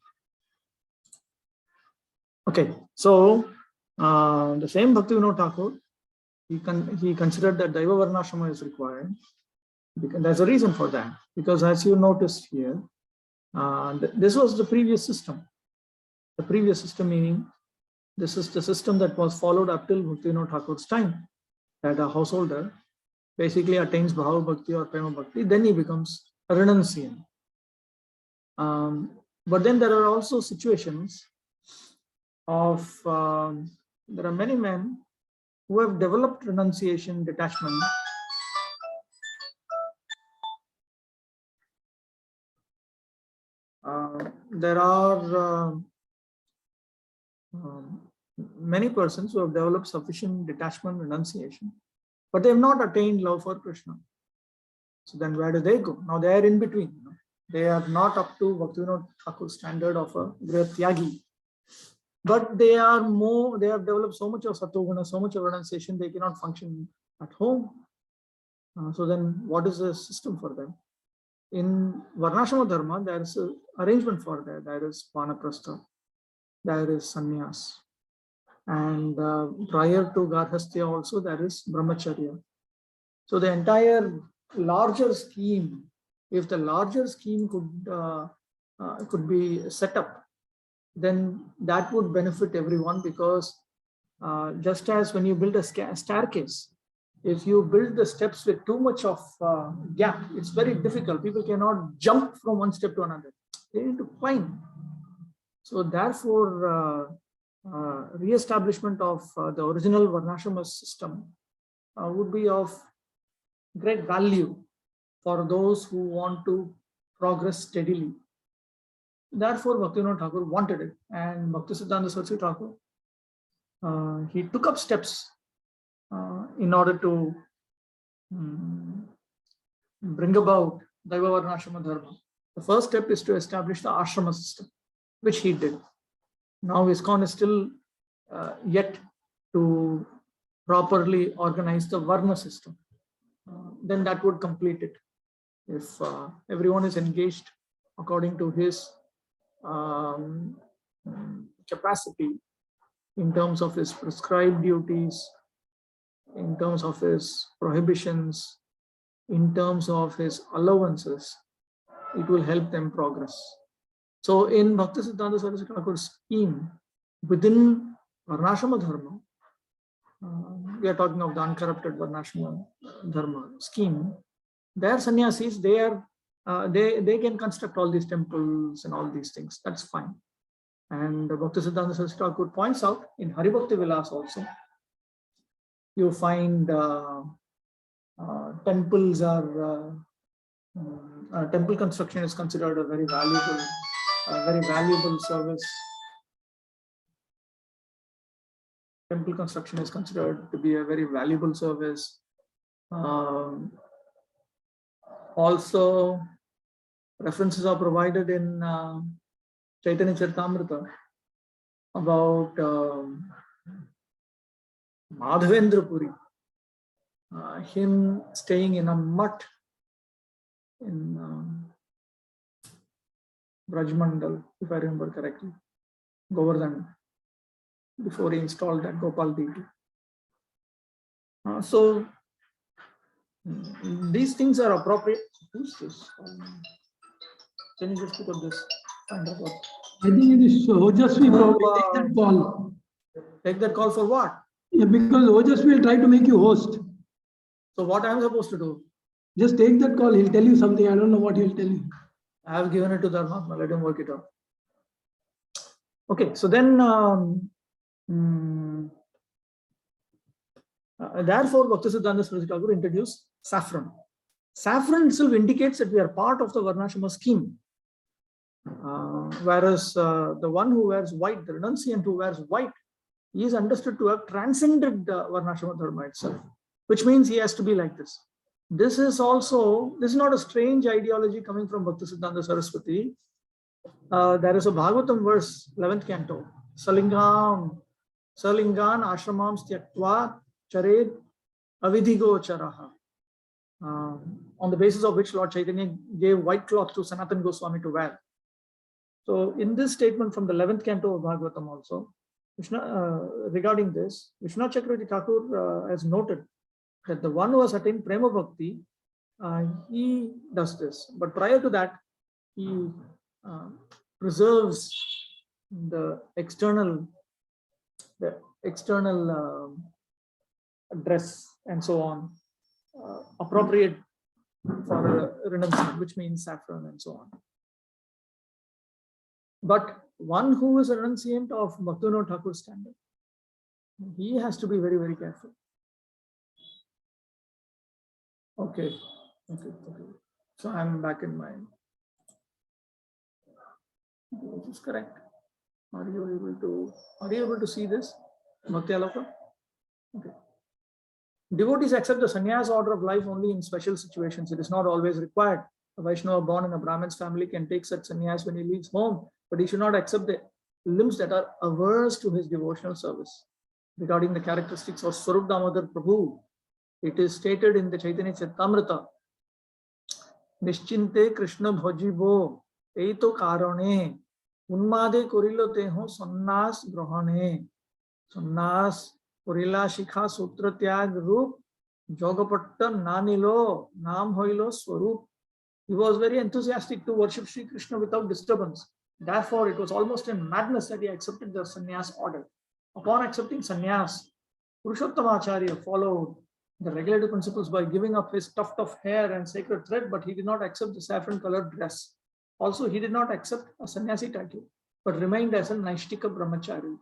Okay, so the same Bhaktivinoda Thakur, he considered that Daiva Varnashrama is required. There's a reason for that, because as you noticed here, this was the previous system. The previous system meaning this is the system that was followed up till Bhaktivinoda Thakur's time, that a householder basically attains Bhava Bhakti or Prema Bhakti, then he becomes a renunciant. But then there are also situations of, there are many men who have developed renunciation, detachment. There are many persons who have developed sufficient detachment, renunciation, but they have not attained love for Krishna. So then where do they go? Now they are in between. They are not up to Bhaktivinoda Thakur's standard of a great tyagi. But they are more, they have developed so much of satoguna, so much of renunciation, they cannot function at home. So then what is the system for them? in Varnashrama Dharma, there is an arrangement for that. There is Vanaprastha, there is Sannyas. And prior to Garhastya also, there is Brahmacharya. So the entire larger scheme, if the larger scheme could be set up, then that would benefit everyone, because just as when you build a staircase, if you build the steps with too much of gap, it's very difficult. People cannot jump from one step to another. They need to climb. So therefore, re-establishment of the original Varnashrama system would be of great value for those who want to progress steadily. Therefore, Bhaktivinoda Thakur wanted it, and Bhaktisiddhanta Saraswati Thakur, he took up steps in order to bring about Daiva Varnashrama Dharma. The first step is to establish the ashrama system, which he did. Now ISKCON is still yet to properly organize the Varna system. Then that would complete it. If everyone is engaged according to his capacity, in terms of his prescribed duties, in terms of his prohibitions, in terms of his allowances, it will help them progress. So in Bhaktisiddhanta Saraswati Thakur's scheme, within Varnashrama Dharma, we are talking of the uncorrupted Varnashrama Dharma scheme, their sannyasis, they can construct all these temples and all these things. That's fine. And Bhaktisiddhanta Saraswati Thakur points out in Haribhakti Vilas also, you find temples are temple construction is considered a very valuable service. Temple construction is considered to be a very valuable service. Also, references are provided in Chaitanya Charitamrita about Madhavendra Puri, him staying in a mutt in Brajmandal, if I remember correctly, Govardhan, before he installed that Gopal deity. So these things are appropriate. Who's this? Can you just put this? Find out what. I think it is Ojasvi probably take that call. Take that call for what? Yeah, because Ojasvi will try to make you host. So what I am supposed to do? Just take that call. He'll tell you something. I don't know what he'll tell you. I have given it to Dharma. Let him work it out. Okay, so then therefore Bhaktisiddhanta Saraswati Thakur introduced saffron. Saffron itself indicates that we are part of the Varnashrama scheme. Whereas the one who wears white, the renunciant who wears white, he is understood to have transcended the Varnashrama Dharma itself, which means he has to be like this. This is not a strange ideology coming from Bhaktisiddhanta Saraswati. There is a Bhagavatam verse, 11th canto, Salingan ashramam styaktva chared avidhigo charaha. On the basis of which Lord Chaitanya gave white cloth to Sanatana Goswami to wear. So in this statement from the 11th canto of Bhagavatam also, regarding this, Vishwanath Chakravarti Thakur has noted that the one who has attained Prema Bhakti, he does this. But prior to that, he preserves the external dress and so on, appropriate for renunciation, which means saffron and so on. But one who is a renunciant of Bhaktivinoda Thakur's standard, he has to be very, very careful. Okay. So I'm back in my. This is correct. Are you able to see this? Bhakti Aloka? Okay. Devotees accept the sannyas order of life only in special situations. It is not always required. A Vaishnava born in a Brahmin's family can take such sannyas when he leaves home, but he should not accept the limbs that are averse to his devotional service. Regarding the characteristics of Swarup Damodar Prabhu, it is stated in the Chaitanya Charitamrita Nischinte Krishna bhajibo, eito karane, unmade korilo teho sannyas grahane. Sannyas korila shikha sutra tyag roop, jogapatta nanilo, nam hoilo swarup. He was very enthusiastic to worship Sri Krishna without disturbance. Therefore, it was almost in madness that he accepted the sannyas order. Upon accepting sannyas, Purushottamacharya followed the regulative principles by giving up his tuft of hair and sacred thread, but he did not accept the saffron-colored dress. Also, he did not accept a sannyasi title, but remained as a Naishtika brahmachari.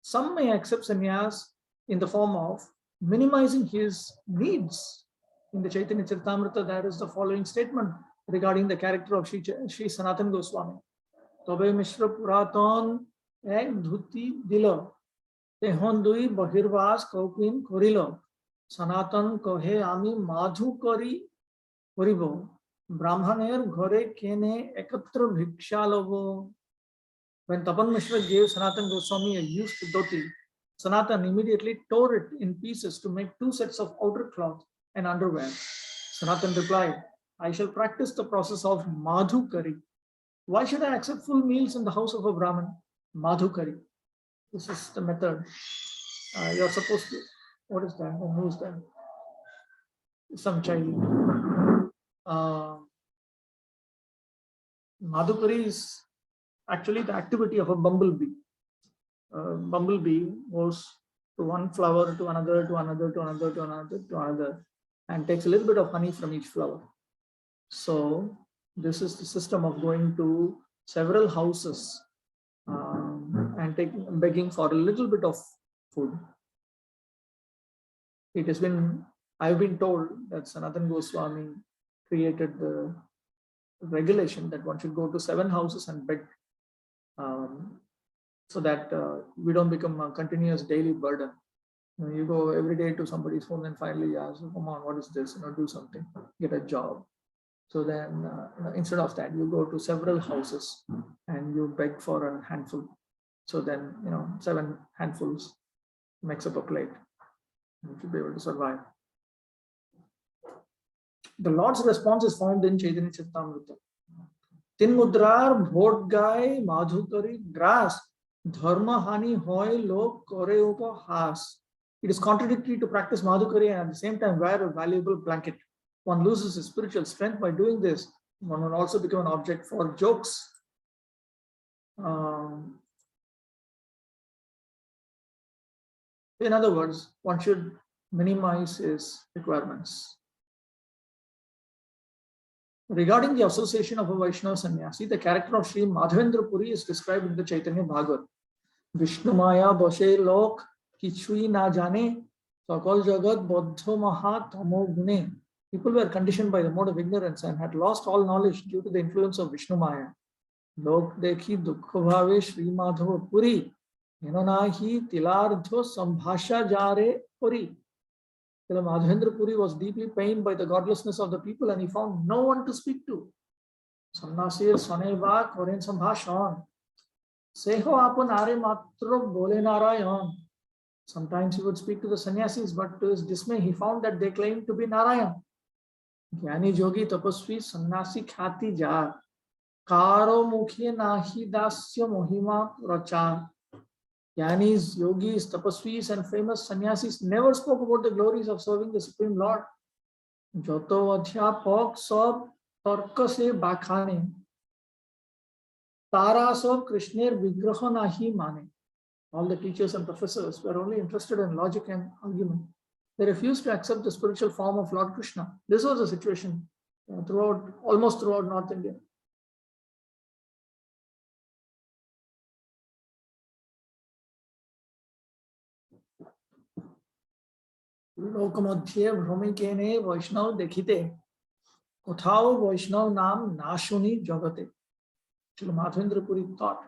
Some may accept sannyas in the form of minimizing his needs. In the Chaitanya Charitamrita, there is the following statement regarding the character of Sri Sanatana Goswami. Tobe Mishra Puraton ek dhuti dilo, tehon dui bahirvas kaupin korilo, Sanatan kohe ami madhu kori koribo, Brahmaner ghore kene ekatra bhikshalobo. When Tapan Mishra gave Sanatana Goswami a used dhoti, Sanatan immediately tore it in pieces to make 2 sets of outer cloth and underwear. Sanatan replied, I shall practice the process of madhukari. Why should I accept full meals in the house of a Brahmin? Madhukari. This is the method. You're supposed to. What is that? And who is that? Some child. Madhukari is actually the activity of a bumblebee. Bumblebee goes to one flower, to another, to another, to another, to another, to another, and takes a little bit of honey from each flower. So this is the system of going to several houses and begging for a little bit of food. It has been, I've been told that Sanatana Goswami created the regulation that one should go to 7 houses and beg, so that we don't become a continuous daily burden. You go every day to somebody's home and finally ask, come on, what is this? Do something, get a job. So then instead of that, you go to several houses and you beg for a handful. So then, 7 handfuls makes up a plate. You should be able to survive. The Lord's response is found in Chaitanya Charitamrita. Tin mudrar bhot gai madhukari grass dharma hani hoy lok kore upahas. It is contradictory to practice madhukari and at the same time wear a valuable blanket. One loses his spiritual strength by doing this. One will also become an object for jokes. In other words, one should minimize his requirements. Regarding the association of a Vaishnava sannyasi, the character of Sri Madhavendra Puri is described in the Chaitanya Bhagavat. Vishnu Maya Boshe Lok Kichui Na Jane Sakal Jagat Bodho Maha Tamo Gune. People were conditioned by the mode of ignorance and had lost all knowledge due to the influence of Vishnu Maya. Lok Dekhi Dukha Bhave Sri Madhava Puri Yenonahi Tilardho Sambhasha Jare Puri. Madhavendra Puri was deeply pained by the godlessness of the people and he found no one to speak to. Sannasir Swaneva Koren Sambhashan. Seho Apan Are Matro Bole Narayan. Sometimes he would speak to the sannyasis, but to his dismay, he found that they claimed to be Narayan. Jnani Jogi Tapasvi Sannasi Khati Jar. Karo Mukhi Nahi Dasya Mohima Rachar. Jnanis, yogis, tapasvis, and famous sannyasis never spoke about the glories of serving the Supreme Lord. Joto adhyapak sab tarka se bakhane. Tara sab Krishner vigraha nahi mane. All the teachers and professors were only interested in logic and argument. They refused to accept the spiritual form of Lord Krishna. This was the situation almost throughout North India. लोकमध्ये भ्रमिकेने वैष्णव देखिते कोथाओ वैष्णव नाम नाशुनी जगते. Srila Madhavendra Puri thought,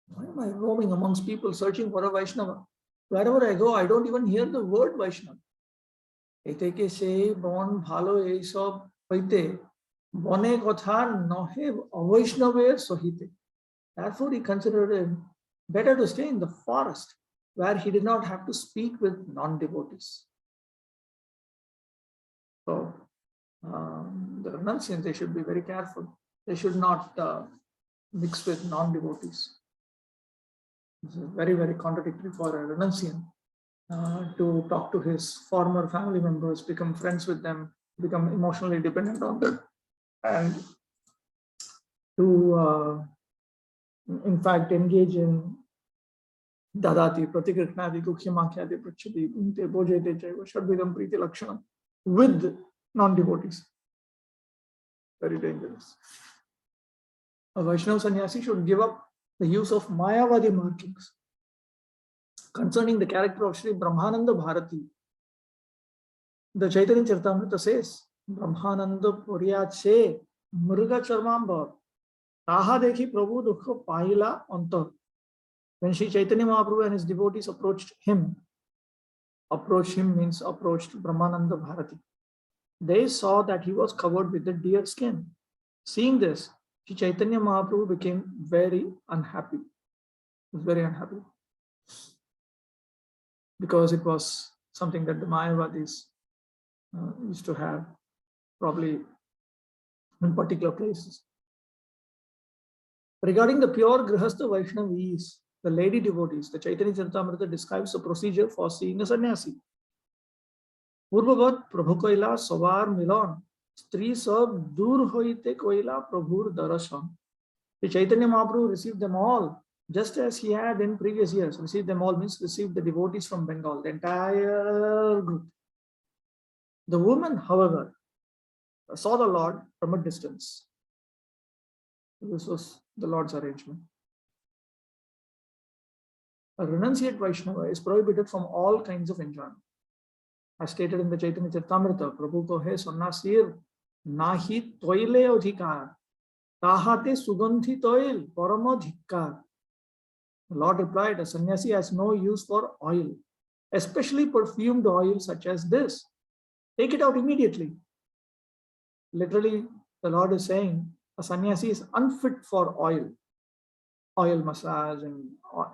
why am I roaming amongst people searching for a Vaishnava? Wherever I go, I don't even hear the word Vaishnava. Ete ke se bon bhalo ei sob hoite bone kotha nohe avaishnaver sohite. Therefore, he considered it better to stay in the forest where he did not have to speak with non-devotees. So the renunciants, they should be very careful. They should not mix with non-devotees. This is very, very contradictory for a renunciant to talk to his former family members, become friends with them, become emotionally dependent on them, and to, in fact, engage in dadati, pratikritnadi, kukhyamakhyadi, prachati, bhunte, bhojete, jaiva, shadvidam, priti, lakshana with non-devotees. Very dangerous. A Vaishnava sannyasi should give up the use of Mayavadi markings. Concerning the character of Sri Brahmananda Bharati, the Chaitanya Charitamrita says, Brahmananda Puryache Mruga Charmamba Taha Dekhi Prabhu Dukha Pahila Antar. When Sri Chaitanya Mahaprabhu and his devotees approached him means approached Brahmananda Bharati. They saw that he was covered with the deer skin. Seeing this, Sri Chaitanya Mahaprabhu became very unhappy. He was very unhappy because it was something that the Mayavadis used to have, probably in particular places. Regarding the pure Grihastha Vaishnavis, the lady devotees, the Chaitanya Charitamrita describes the procedure for seeing a sannyasi. Purvavat Prabhu Koila Savar Milan, Stri Sab Dur Hoite Koila Prabhur Darashan. The Chaitanya Mahaprabhu received them all, just as he had in previous years. Received them all means received the devotees from Bengal, the entire group. The woman, however, saw the Lord from a distance. This was the Lord's arrangement. A renunciate Vaishnava is prohibited from all kinds of enjoyment. As stated in the Chaitanya Charitamrita, Prabhu kohe sannasir nahi toile adhikar, tahate sugandhi toil parama dhikkar. The Lord replied, a sannyasi has no use for oil, especially perfumed oil such as this. Take it out immediately. Literally, the Lord is saying a sannyasi is unfit for oil massage and oil.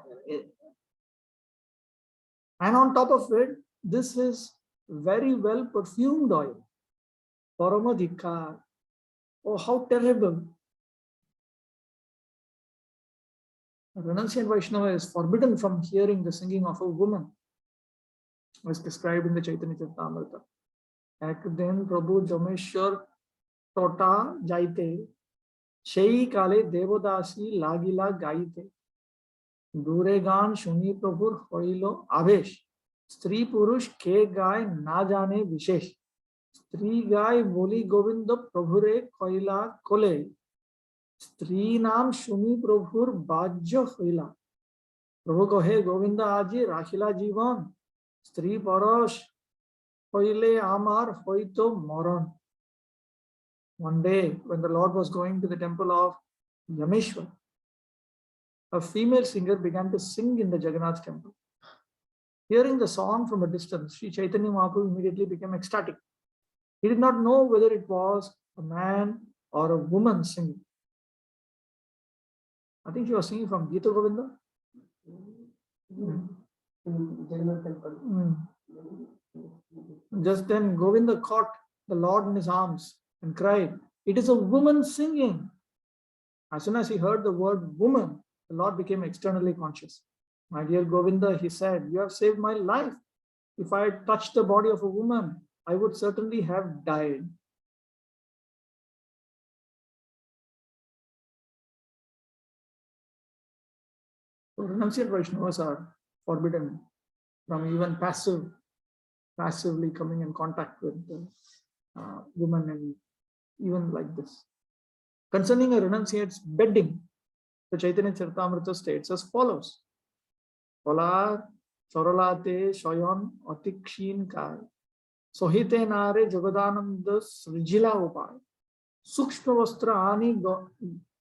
And on top of it, this is very well perfumed oil. Paramadhikar. Oh, how terrible. A renunciant Vaishnava is forbidden from hearing the singing of a woman, as described in the Chaitanya Charitamrita. Ek din Prabhu Jameshwar Tota Jaite, Shei Kale Devodasi Lagila Gaite, Dure Gan Shuni Prabhur Hoilo Avesh, Stri Purush Ke Gai Na Jane Vishesh, Stri Gai Boli Govinda Prabhure Koila Kole, Stri Naam Shuni Prabhur Bajya Hoila, Prabhu Kohe Govinda Aji Rakhila Jivan, Stri Parash Hoile Amar Hoito Moran. One day, when the Lord was going to the temple of Yameshwar, a female singer began to sing in the Jagannath temple. Hearing the song from a distance, Sri Chaitanya Mahaprabhu immediately became ecstatic. He did not know whether it was a man or a woman singing. I think she was singing from Gita Govinda. Just then, Govinda caught the Lord in his arms and cried, "It is a woman singing." As soon as he heard the word woman, the Lord became externally conscious. "My dear Govinda," he said, "you have saved my life. If I had touched the body of a woman, I would certainly have died." So renunciate Vaishnavas are forbidden from even passively coming in contact with women, and even like this. Concerning a renunciate's bedding, the Chaitanya Charitamrita states as follows: Polar Soralate Shoyon Atikshin Kai Sohite Nare Jagadananda Srijila Upay Sukshma Vastra Ani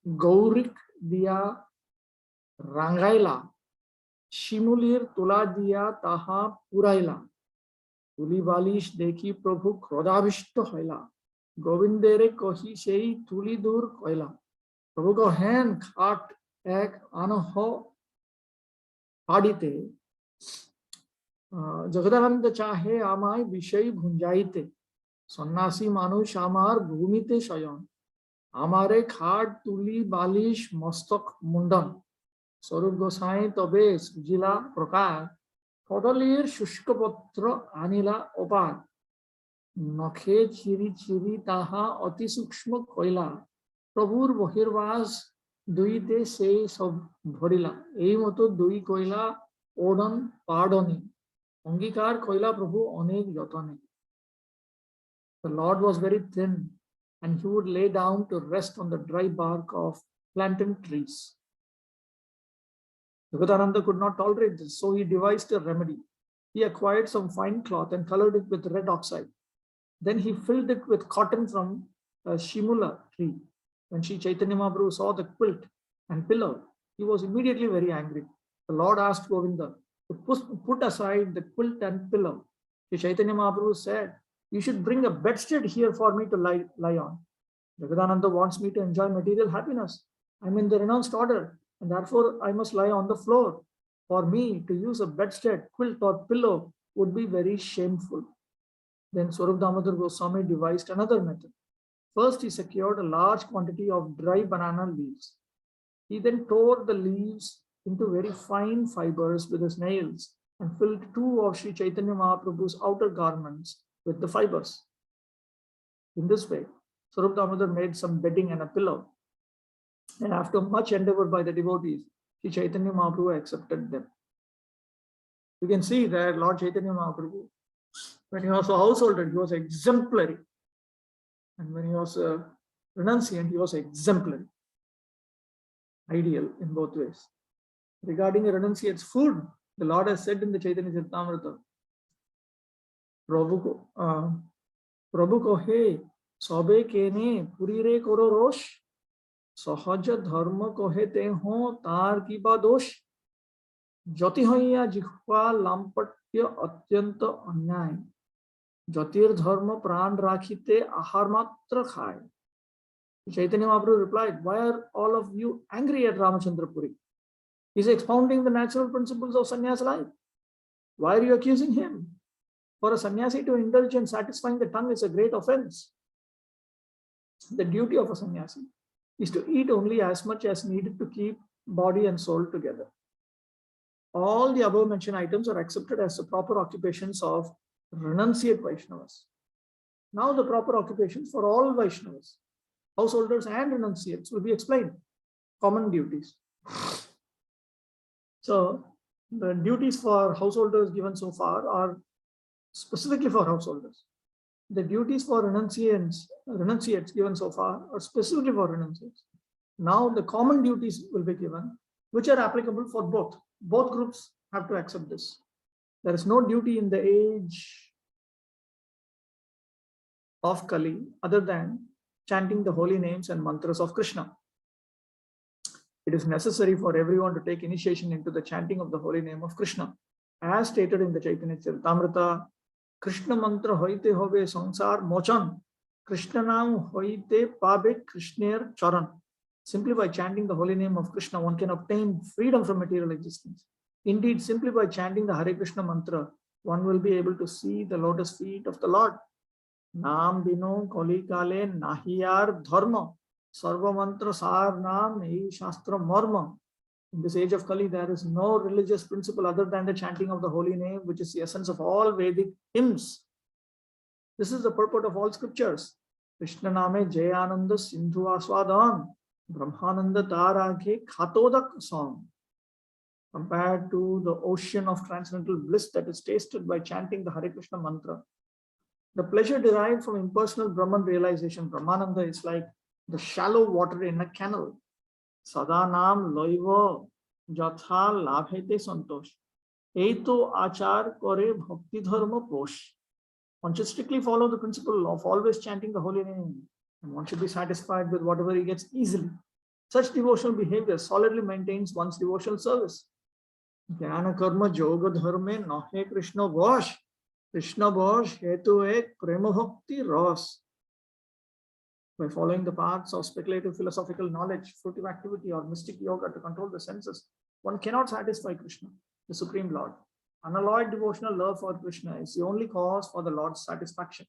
Gaurik Diya Rangaila Shimulir Tula Diya Taha Puraila Tuli Balish Deki Prabhu Krodabishto Hoila Govindere Kohi Shei Tuli Dur Koila Prabhu ko hen khat ek anho padite Jagadananda chahe amai vishay bhunjaite সন্ন্যাসী মানুষ আমার ভূমিতে শয়ন, আমারে খাট তুলি বালিশ মস্তক মুন্ডন। স্বরূপ গোসাই তবে সৃজিলা প্রকার, কদলীর শুষ্কপত্র আনিলা অপার। নখে চিরি চিরি তাহা অতি সূক্ষ্ম কইলা, প্রভুর বহির্বাস দুইতে সেই সব ধরিলা। এই মতো দুই কইলা ওডন পাডনে, অঙ্গীকার কইলা প্রভু অনেক যতনে। The Lord was very thin, and he would lay down to rest on the dry bark of plantain trees. Vivekananda could not tolerate this, so he devised a remedy. He acquired some fine cloth and colored it with red oxide. Then he filled it with cotton from a shimula tree. When Sri Chaitanya Mahaprabhu saw the quilt and pillow, he was immediately very angry. The Lord asked Govinda to put aside the quilt and pillow. Sri Chaitanya Mahaprabhu said, "You should bring a bedstead here for me to lie on. Vivekananda wants me to enjoy material happiness. I'm in the renounced order, and therefore I must lie on the floor. For me to use a bedstead, quilt, or pillow would be very shameful." Then Swarup Damodar Goswami devised another method. First, he secured a large quantity of dry banana leaves. He then tore the leaves into very fine fibers with his nails and filled two of Sri Chaitanya Mahaprabhu's outer garments with the fibers. In this way, Swarup Damodar made some bedding and a pillow. And after much endeavor by the devotees, Sri Chaitanya Mahaprabhu accepted them. You can see that Lord Chaitanya Mahaprabhu, when he was a householder, he was exemplary. And when he was a renunciant, he was exemplary. Ideal in both ways. Regarding a renunciate's food, the Lord has said in the Chaitanya Charitamrita, Prabhu ko he, sobe kene purire koro rosh, sahaja dharma ko he te ho tar ki ba dosh, jati hoiya jikhwa lampatya atyanta anyay, jatir dharma pran rakhite ahar matra khai. Chaitanya Mahaprabhu replied, "Why are all of you angry at Ramachandra Puri? He's expounding the natural principles of sannyas life. Why are you accusing him? For a sannyasi to indulge in satisfying the tongue is a great offense. The duty of a sannyasi is to eat only as much as needed to keep body and soul together." All the above mentioned items are accepted as the proper occupations of renunciate Vaishnavas. Now the proper occupations for all Vaishnavas, householders and renunciates, will be explained. Common duties. So the duties for householders given so far are specifically for householders. The duties for renunciates given so far are specifically for renunciates. Now the common duties will be given, which are applicable for both. Both groups have to accept this. There is no duty in the age of Kali other than chanting the holy names and mantras of Krishna. It is necessary for everyone to take initiation into the chanting of the holy name of Krishna. As stated in the Chaitanya Charitamrita, Krishna mantra hoite hobe sansar mochan, Krishna naam hoite pabe Krishner charan. Simply by chanting the holy name of Krishna, one can obtain freedom from material existence. Indeed, simply by chanting the Hare Krishna mantra, one will be able to see the lotus feet of the Lord. Naam bino kali kale nahiyar dharma, sarva mantra sar naam ei shastra marma. In this age of Kali, there is no religious principle other than the chanting of the holy name, which is the essence of all Vedic hymns. This is the purport of all scriptures. Krishna name jayananda sindhu aswadan, brahmananda taraghe khatodak song. Compared to the ocean of transcendental bliss that is tasted by chanting the Hare Krishna mantra, the pleasure derived from impersonal Brahman realization, Brahmananda, is like the shallow water in a canal. Sadanam loiva jatha labhete santosh. Eito achar kore bhakti dharma posh. One should strictly follow the principle of always chanting the holy name, and one should be satisfied with whatever he gets easily. Such devotional behavior solidly maintains one's devotional service. Jnana karma yoga dharme nahe Krishna vash. Krishna vash hetu ek prema bhakti ras. By following the paths of speculative philosophical knowledge, fruitive activity, or mystic yoga to control the senses, one cannot satisfy Krishna, the Supreme Lord. Unalloyed devotional love for Krishna is the only cause for the Lord's satisfaction.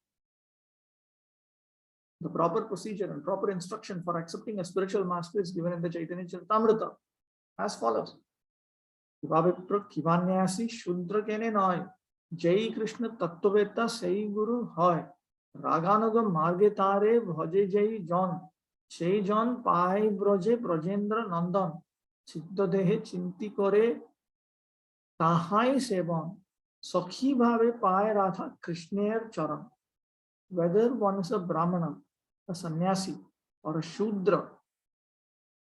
The proper procedure and proper instruction for accepting a spiritual master is given in the Chaitanya Charitamrita as follows. Kivanyasi Shudra Kene Noy, Jai Krishna Tattveta Sei Guru Hoy, Raganagam Marge Tare Bhaje Jai John, Sei John Pai Broje Brajendra Nandan, Chitta Dehe Chinti Kore Tahai Sebon, Sakhi Bhave Pai Radha Krishner Charan. Whether one is a Brahmana, a sannyasi, or a Shudra,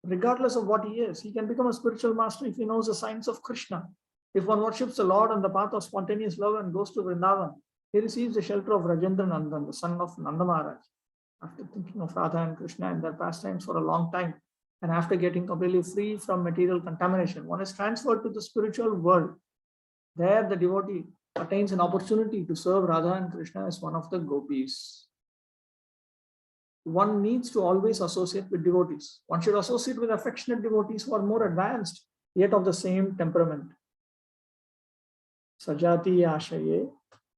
regardless of what he is, he can become a spiritual master if he knows the signs of Krishna. If one worships the Lord on the path of spontaneous love and goes to Vrindavan, he receives the shelter of Rajendra Nandan, the son of Nanda Maharaj. After thinking of Radha and Krishna and their pastimes for a long time, and after getting completely free from material contamination, one is transferred to the spiritual world. There, the devotee attains an opportunity to serve Radha and Krishna as one of the gopis. One needs to always associate with devotees. One should associate with affectionate devotees who are more advanced, yet of the same temperament. Sajati ashaye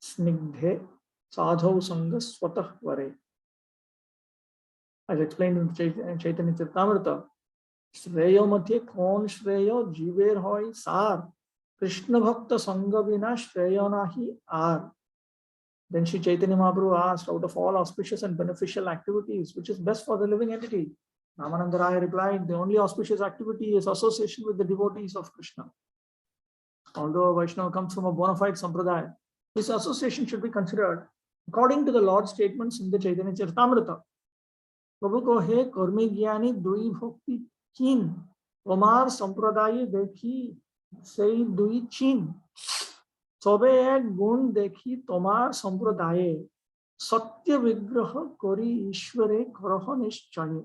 snigdhe sadhau sangas swatah vare. As explained in Chaitanya Charitamrita, Shreyo mathe kon shreyo jiver hoy sar, Krishna bhakta sangha vina shreyo nahi ar. Then Sri Chaitanya Mahaprabhu asked, out of all auspicious and beneficial activities, which is best for the living entity? Ramananda Raya replied, the only auspicious activity is association with the devotees of Krishna. Although a Vaishnava comes from a bona fide sampradaya, this association should be considered according to the Lord's statements in the Chaitanya Charitamrita. Prabhu ko he karmi gyani dui bhakti chin, Omar sampradaya dekhi sei dui chin. তবে এক গুণ দেখি তোমার সম্প্রদায়ে সত্য বিগ্রহ করি ঈশ্বরে করহ নিশ্চয়.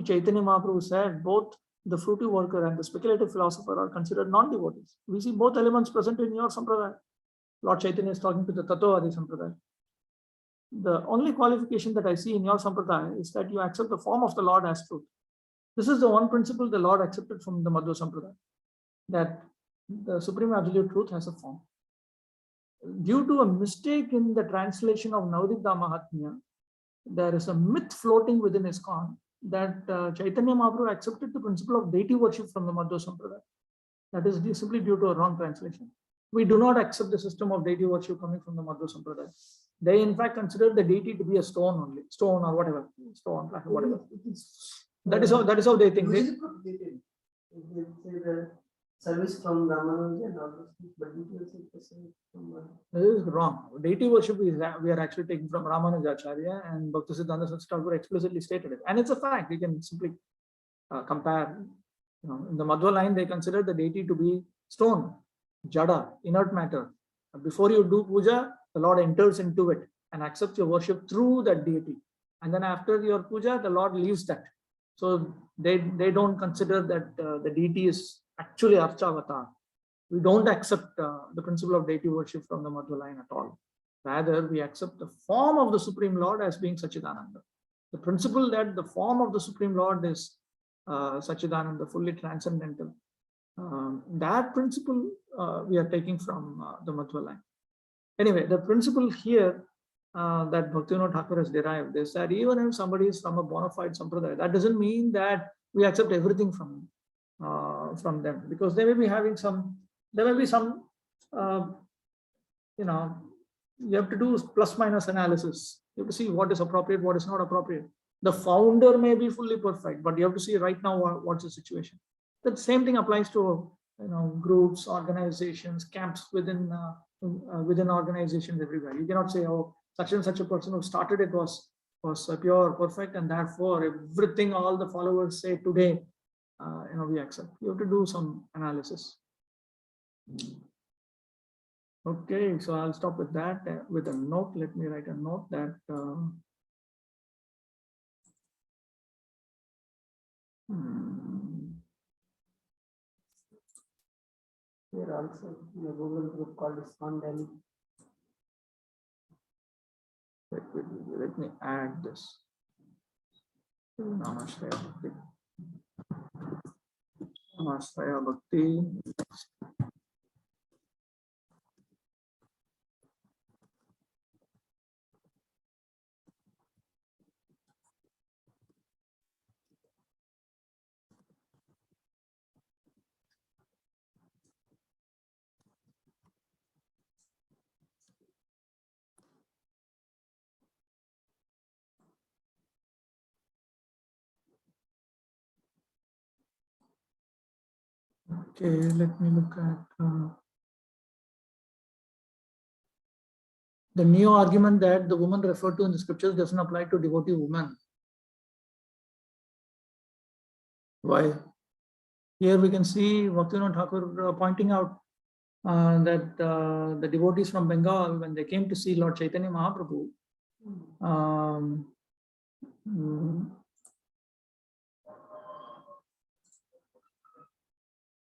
Chaitanya Mahaprabhu said both the fruity worker and the speculative philosopher are considered non-devotees. We see both elements present in your sampradaya. Lord Chaitanya is talking to the Tattvavadi sampradaya. The only qualification that I see in your sampradaya is that you accept the form of the Lord as truth. This is the one principle the Lord accepted from the Madhva sampradaya, that the Supreme Absolute Truth has a form. Due to a mistake in the translation of Navadvita Mahatmya, there is a myth floating within ISKCON that Chaitanya Mahaprabhu accepted the principle of deity worship from the Madhva Sampradaya. That is simply due to a wrong translation. We do not accept the system of deity worship coming from the Madhva Sampradaya. They in fact consider the deity to be a stone only, stone or whatever, stone, whatever. That is how they think. They say the service from Ramanuja and all those things, but deity worship from this is wrong. Deity worship is we are actually taking from Ramanujacharya, and Bhaktisiddhanta Saraswati Thakur explicitly stated it. And it's a fact. We can simply compare. In the Madhva line, they consider the deity to be stone, jada, inert matter. Before you do puja, the Lord enters into it and accepts your worship through that deity. And then after your puja, the Lord leaves that. So they don't consider that the deity is actually Archavata. We don't accept the principle of deity worship from the Madhva line at all. Rather, we accept the form of the Supreme Lord as being Sachidananda. The principle that the form of the Supreme Lord is Sachidananda, fully transcendental. That principle we are taking from the Madhva line. Anyway, the principle here that Bhaktivinoda Thakur has derived is that even if somebody is from a bona fide sampradaya, that doesn't mean that we accept everything from them, because they may be having some, there may be some, you have to do plus minus analysis. You have to see what is appropriate, what is not appropriate. The founder may be fully perfect, but you have to see right now what's the situation. The same thing applies to groups, organizations, camps within organizations everywhere. You cannot say, oh, such and such a person who started it was pure, perfect, and therefore everything all the followers say today, we accept. You have to do some analysis. Okay, so I'll stop with that. With a note, let me write a note that here also in a Google group called ISKCON Delhi. Let me add this. Nāmāśraya-bhakti. Nāmāśraya-bhakti. Okay, let me look at the new argument that the woman referred to in the scriptures doesn't apply to devotee women. Why? Here we can see Bhaktivinoda Thakur pointing out that the devotees from Bengal, when they came to see Lord Chaitanya Mahaprabhu,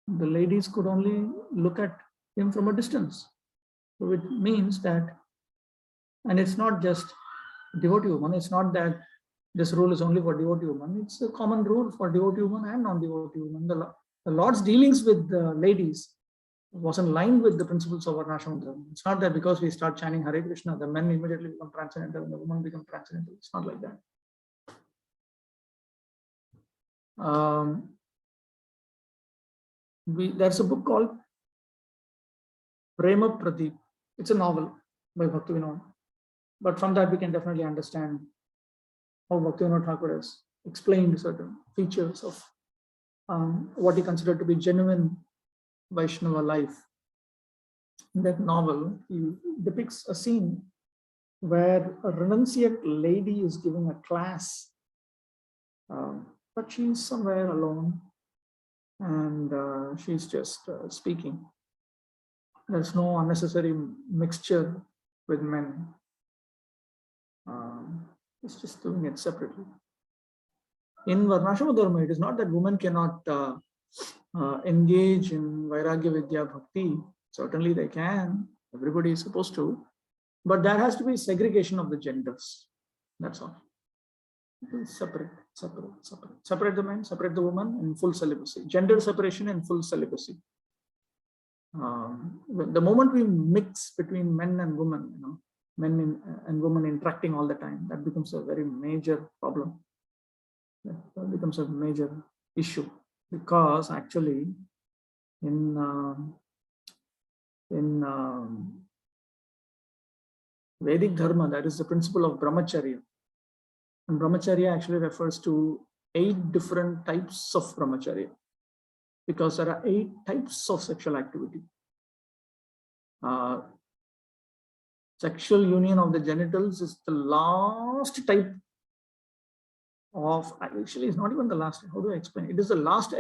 the ladies could only look at him from a distance. So it means that, and it's not just devotee woman, it's not that this rule is only for devotee woman, it's a common rule for devotee woman and non-devotee woman. The Lord's dealings with the ladies was in line with the principles of Varnashram. It's not that because we start chanting Hare Krishna, the men immediately become transcendental and the women become transcendental. It's not like that. There's a book called Prema Pradeep. It's a novel by Bhaktivinoda. But from that we can definitely understand how Bhaktivinoda Thakur has explained certain features of what he considered to be genuine Vaishnava life. In that novel, he depicts a scene where a renunciate lady is giving a class, but she's somewhere alone and she's just speaking. There's no unnecessary mixture with men. It's just doing it separately. In Varnashram Dharma, it is not that women cannot engage in Vairagya Vidya Bhakti. Certainly they can. Everybody is supposed to. But there has to be segregation of the genders. That's all. Separate. Separate the men, separate the woman in full celibacy. Gender separation in full celibacy. The moment we mix between men and women, men and women interacting all the time, that becomes a very major problem. That becomes a major issue, because actually in Vedic Dharma, that is the principle of Brahmacharya. And Brahmacharya actually refers to 8 different types of Brahmacharya, because there are 8 types of sexual activity. Sexual union of the genitals is the last type of, actually it's not even the last, how do I explain? It is the last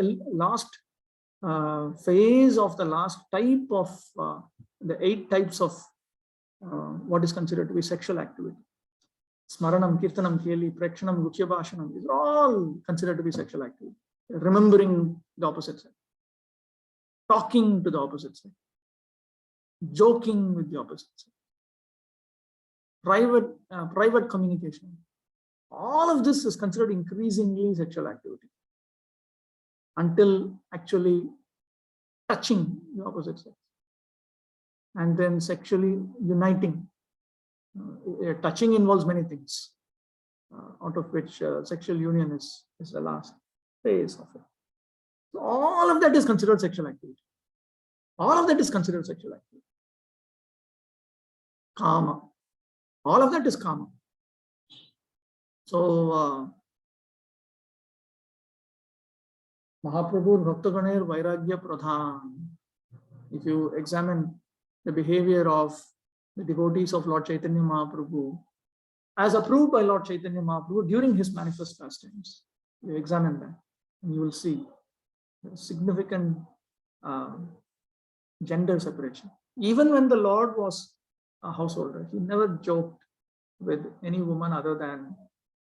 phase of the last type of the 8 types of what is considered to be sexual activity. Smaranam, Kirtanam, Keli, Prekshanam, Ruchya Bhashanam, these are all considered to be sexual activity. Remembering the opposite sex, talking to the opposite sex, joking with the opposite sex, private communication. All of this is considered increasingly sexual activity until actually touching the opposite sex and then sexually uniting. Touching involves many things, out of which sexual union is the last phase of it. So all of that is considered sexual activity. All of that is considered sexual activity. Kama. All of that is kama. So Mahaprabhu Bhaktaganer Vairagya Pradhan. If you examine the behavior of the devotees of Lord Chaitanya Mahaprabhu, as approved by Lord Chaitanya Mahaprabhu during his manifest pastimes, you examine that and you will see significant gender separation. Even when the Lord was a householder, he never joked with any woman other than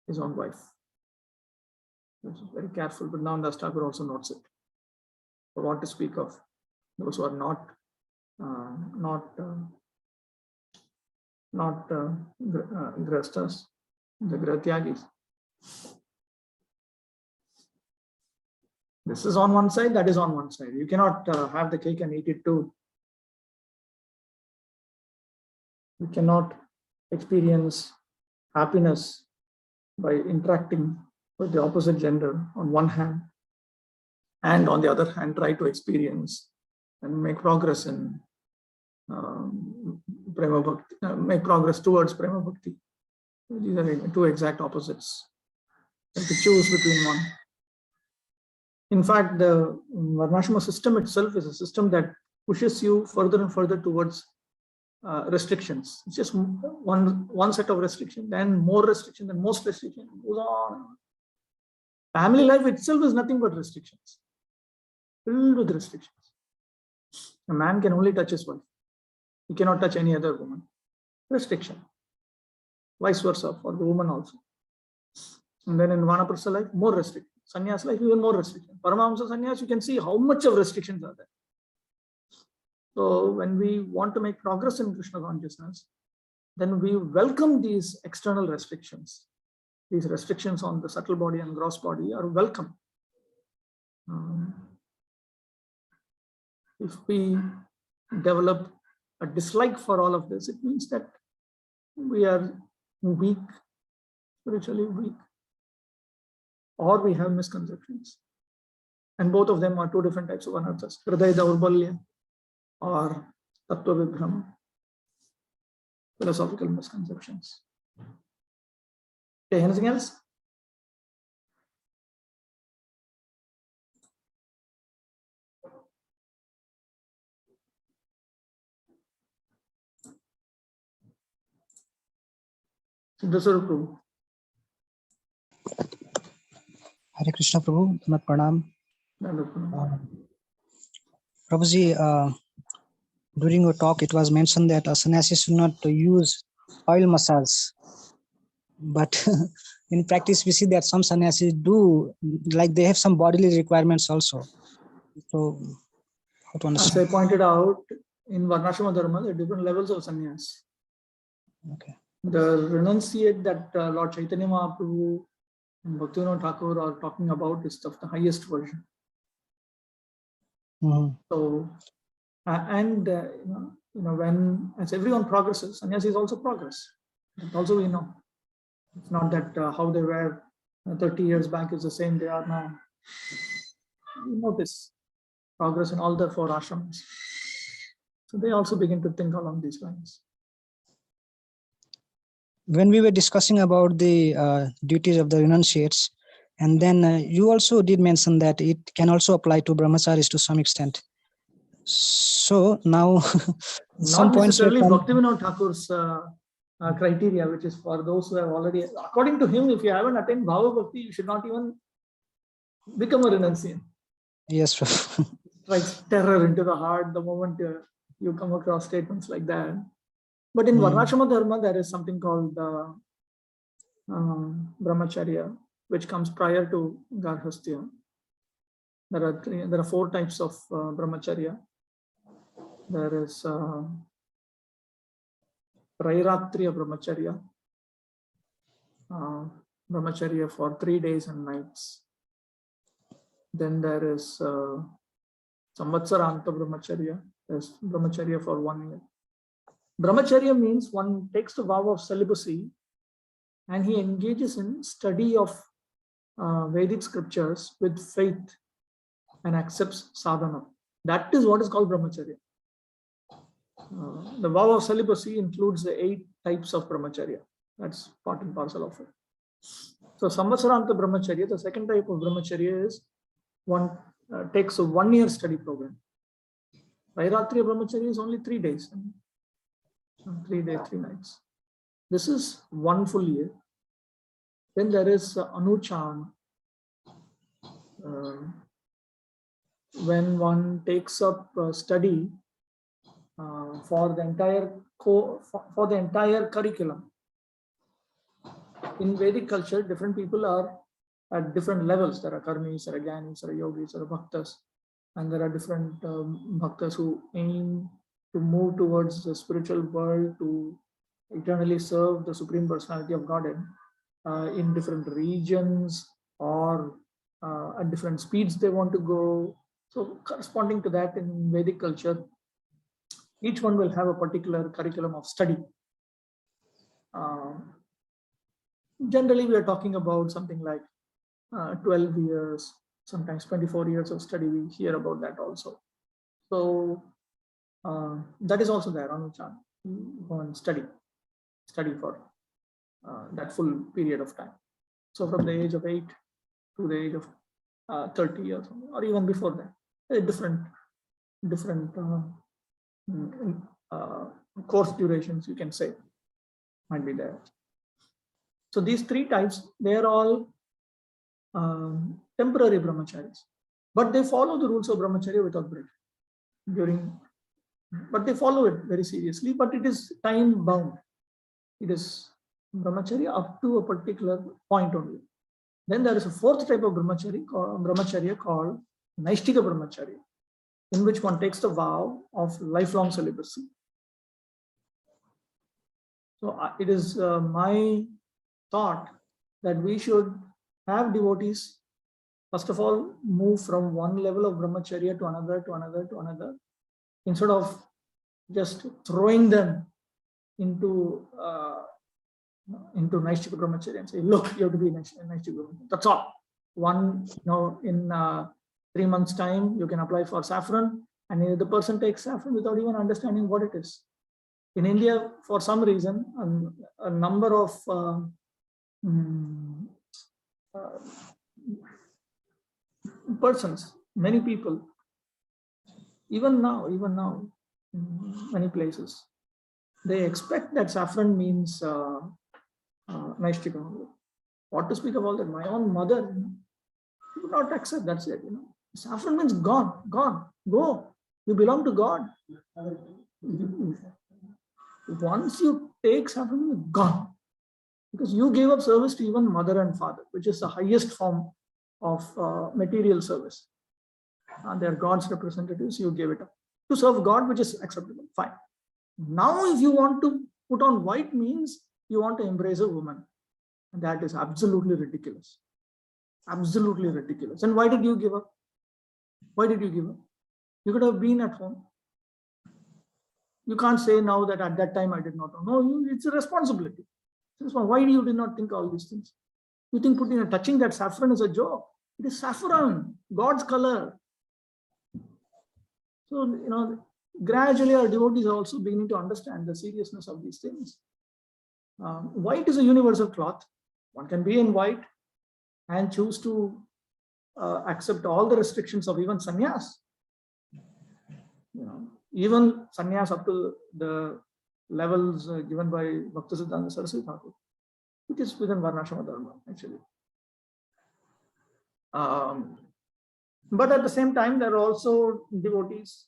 his own wife. He was very careful, but now Das Thakur also notes it. For what to speak of those who are not grastas, the gratyagis. This is on one side, that is on one side. You cannot have the cake and eat it too. You cannot experience happiness by interacting with the opposite gender on one hand, and on the other hand try to experience and make progress in Prema Bhakti, make progress towards Prema Bhakti. These are 2 exact opposites. You have to choose between one. In fact, the Varnashrama system itself is a system that pushes you further and further towards restrictions. It's just one set of restrictions, then more restrictions, then most restrictions, goes on. Family life itself is nothing but restrictions, filled with restrictions. A man can only touch his wife. He cannot touch any other woman. Restriction. Vice versa for the woman also. And then in Vanaprastha life, more restrictions. Sannyas life, even more restrictions. Paramahamsa sannyas, you can see how much of restrictions are there. So when we want to make progress in Krishna consciousness, then we welcome these external restrictions. These restrictions on the subtle body and gross body are welcome. If we develop a dislike for all of this, it means that we are weak, spiritually weak, or we have misconceptions. And both of them are two different types of anarthas, Hridaya Daurbalya or Tattva Vibhrama, philosophical misconceptions. Okay, anything else? Siddhaswara Prabhu. Hare Krishna Prabhu, Dhamat Pranam. Prabhuji, during your talk, it was mentioned that a sannyasi should not use oil massage. But in practice, we see that some sannyasis do, like they have some bodily requirements also. So, how to understand? As I pointed out, in Varnashrama Dharma, there are different levels of sannyas. Okay. The renunciate that Lord Chaitanya Mahaprabhu and Bhaktivinoda Thakur are talking about is of the highest version. Mm-hmm. So, when as everyone progresses, sannyasis also progress. That also we know. It's not that how they were 30 years back is the same they are now. We notice progress in all the four ashrams. So they also begin to think along these lines. When we were discussing about the duties of the renunciates, and then you also did mention that it can also apply to brahmacharis to some extent. So now, Not necessarily Bhaktivinoda Thakur's criteria, which is for those who have already, according to him, if you haven't attained Bhava Bhakti, you should not even become a renunciant. Yes, sir. It strikes terror into the heart the moment you come across statements like that. But in Varnashrama Dharma, there is something called Brahmacharya, which comes prior to Garhastya. There are four types of Brahmacharya. There is Rairatriya Brahmacharya, Brahmacharya for 3 days and nights. Then there is Samvatsaranta Brahmacharya, there's Brahmacharya for 1 year. Brahmacharya means one takes the vow of celibacy and he engages in study of Vedic scriptures with faith and accepts sadhana. That is what is called Brahmacharya. The vow of celibacy includes the 8 types of Brahmacharya. That's part and parcel of it. So Samvatsaranta Brahmacharya, the second type of Brahmacharya is one takes a 1 year study program. Rairatriya Brahmacharya is only 3 days. 3 days, 3 nights. This is 1 full year. Then there is Anuchan. When one takes up study for the entire curriculum. In Vedic culture, different people are at different levels. There are karmis, there are jnanis, there are yogis, there are bhaktas, and there are different bhaktas who aim to move towards the spiritual world to eternally serve the Supreme Personality of Godhead in different regions or at different speeds they want to go. So corresponding to that in Vedic culture, each one will have a particular curriculum of study. Generally, we are talking about something like 12 years, sometimes 24 years of study. We hear about that also. So that is also there on Anuchan. Go and study for that full period of time. So from the age of 8 to the age of 30 years, or even before that. Different course durations, you can say, might be there. So these three types, they are all temporary brahmacharis, but they follow the rules of brahmacharya without break but they follow it very seriously, but it is time bound. It is brahmacharya up to a particular point only. Then there is a fourth type of brahmacharya called Naishtika brahmacharya, in which one takes the vow of lifelong celibacy. So it is my thought that we should have devotees, first of all, move from one level of brahmacharya to another, instead of just throwing them into Naishtika brahmacharya and say, look, you have to be Naishtika brahmacharya. That's all. In 3 months' time, you can apply for saffron, and the person takes saffron without even understanding what it is. In India, for some reason, a number of persons, many people, even now, in many places, they expect that saffron means Naishtika. What to speak of all that? My own mother would not accept. That's it. Saffron means gone, go. You belong to God. Once you take saffron, you're gone, because you gave up service to even mother and father, which is the highest form of material service. They are God's representatives. You gave it up to serve God, which is acceptable. Fine. Now, if you want to put on white, means you want to embrace a woman, and that is absolutely ridiculous. Absolutely ridiculous. And why did you give up? Why did you give up? You could have been at home. You can't say now that at that time I did not know. No, it's a responsibility. Why you did not think all these things? You think touching that saffron is a joke? It is saffron, God's color. So, gradually our devotees are also beginning to understand the seriousness of these things. White is a universal cloth. One can be in white and choose to accept all the restrictions of even sannyas. Even sannyas up to the levels given by Bhaktisiddhanta Saraswati Thakur, which is within Varnashrama Dharma, actually. But at the same time, there are also devotees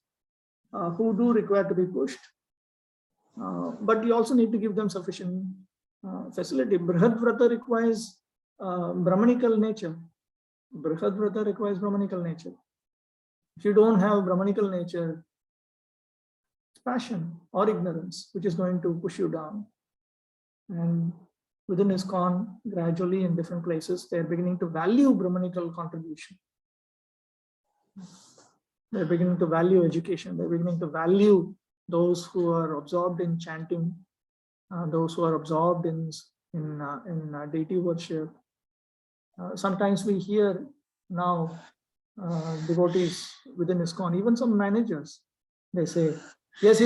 who do require to be pushed. But you also need to give them sufficient facility. Brihad Vrata requires Brahmanical nature. Brihad Vrata requires Brahmanical nature. If you don't have Brahmanical nature, it's passion or ignorance which is going to push you down. And within ISKCON, gradually in different places, they're beginning to value Brahmanical contribution. They're beginning to value education. They're beginning to value those who are absorbed in chanting, those who are absorbed in deity worship. Sometimes we hear now devotees within ISKCON, even some managers, they say, yes,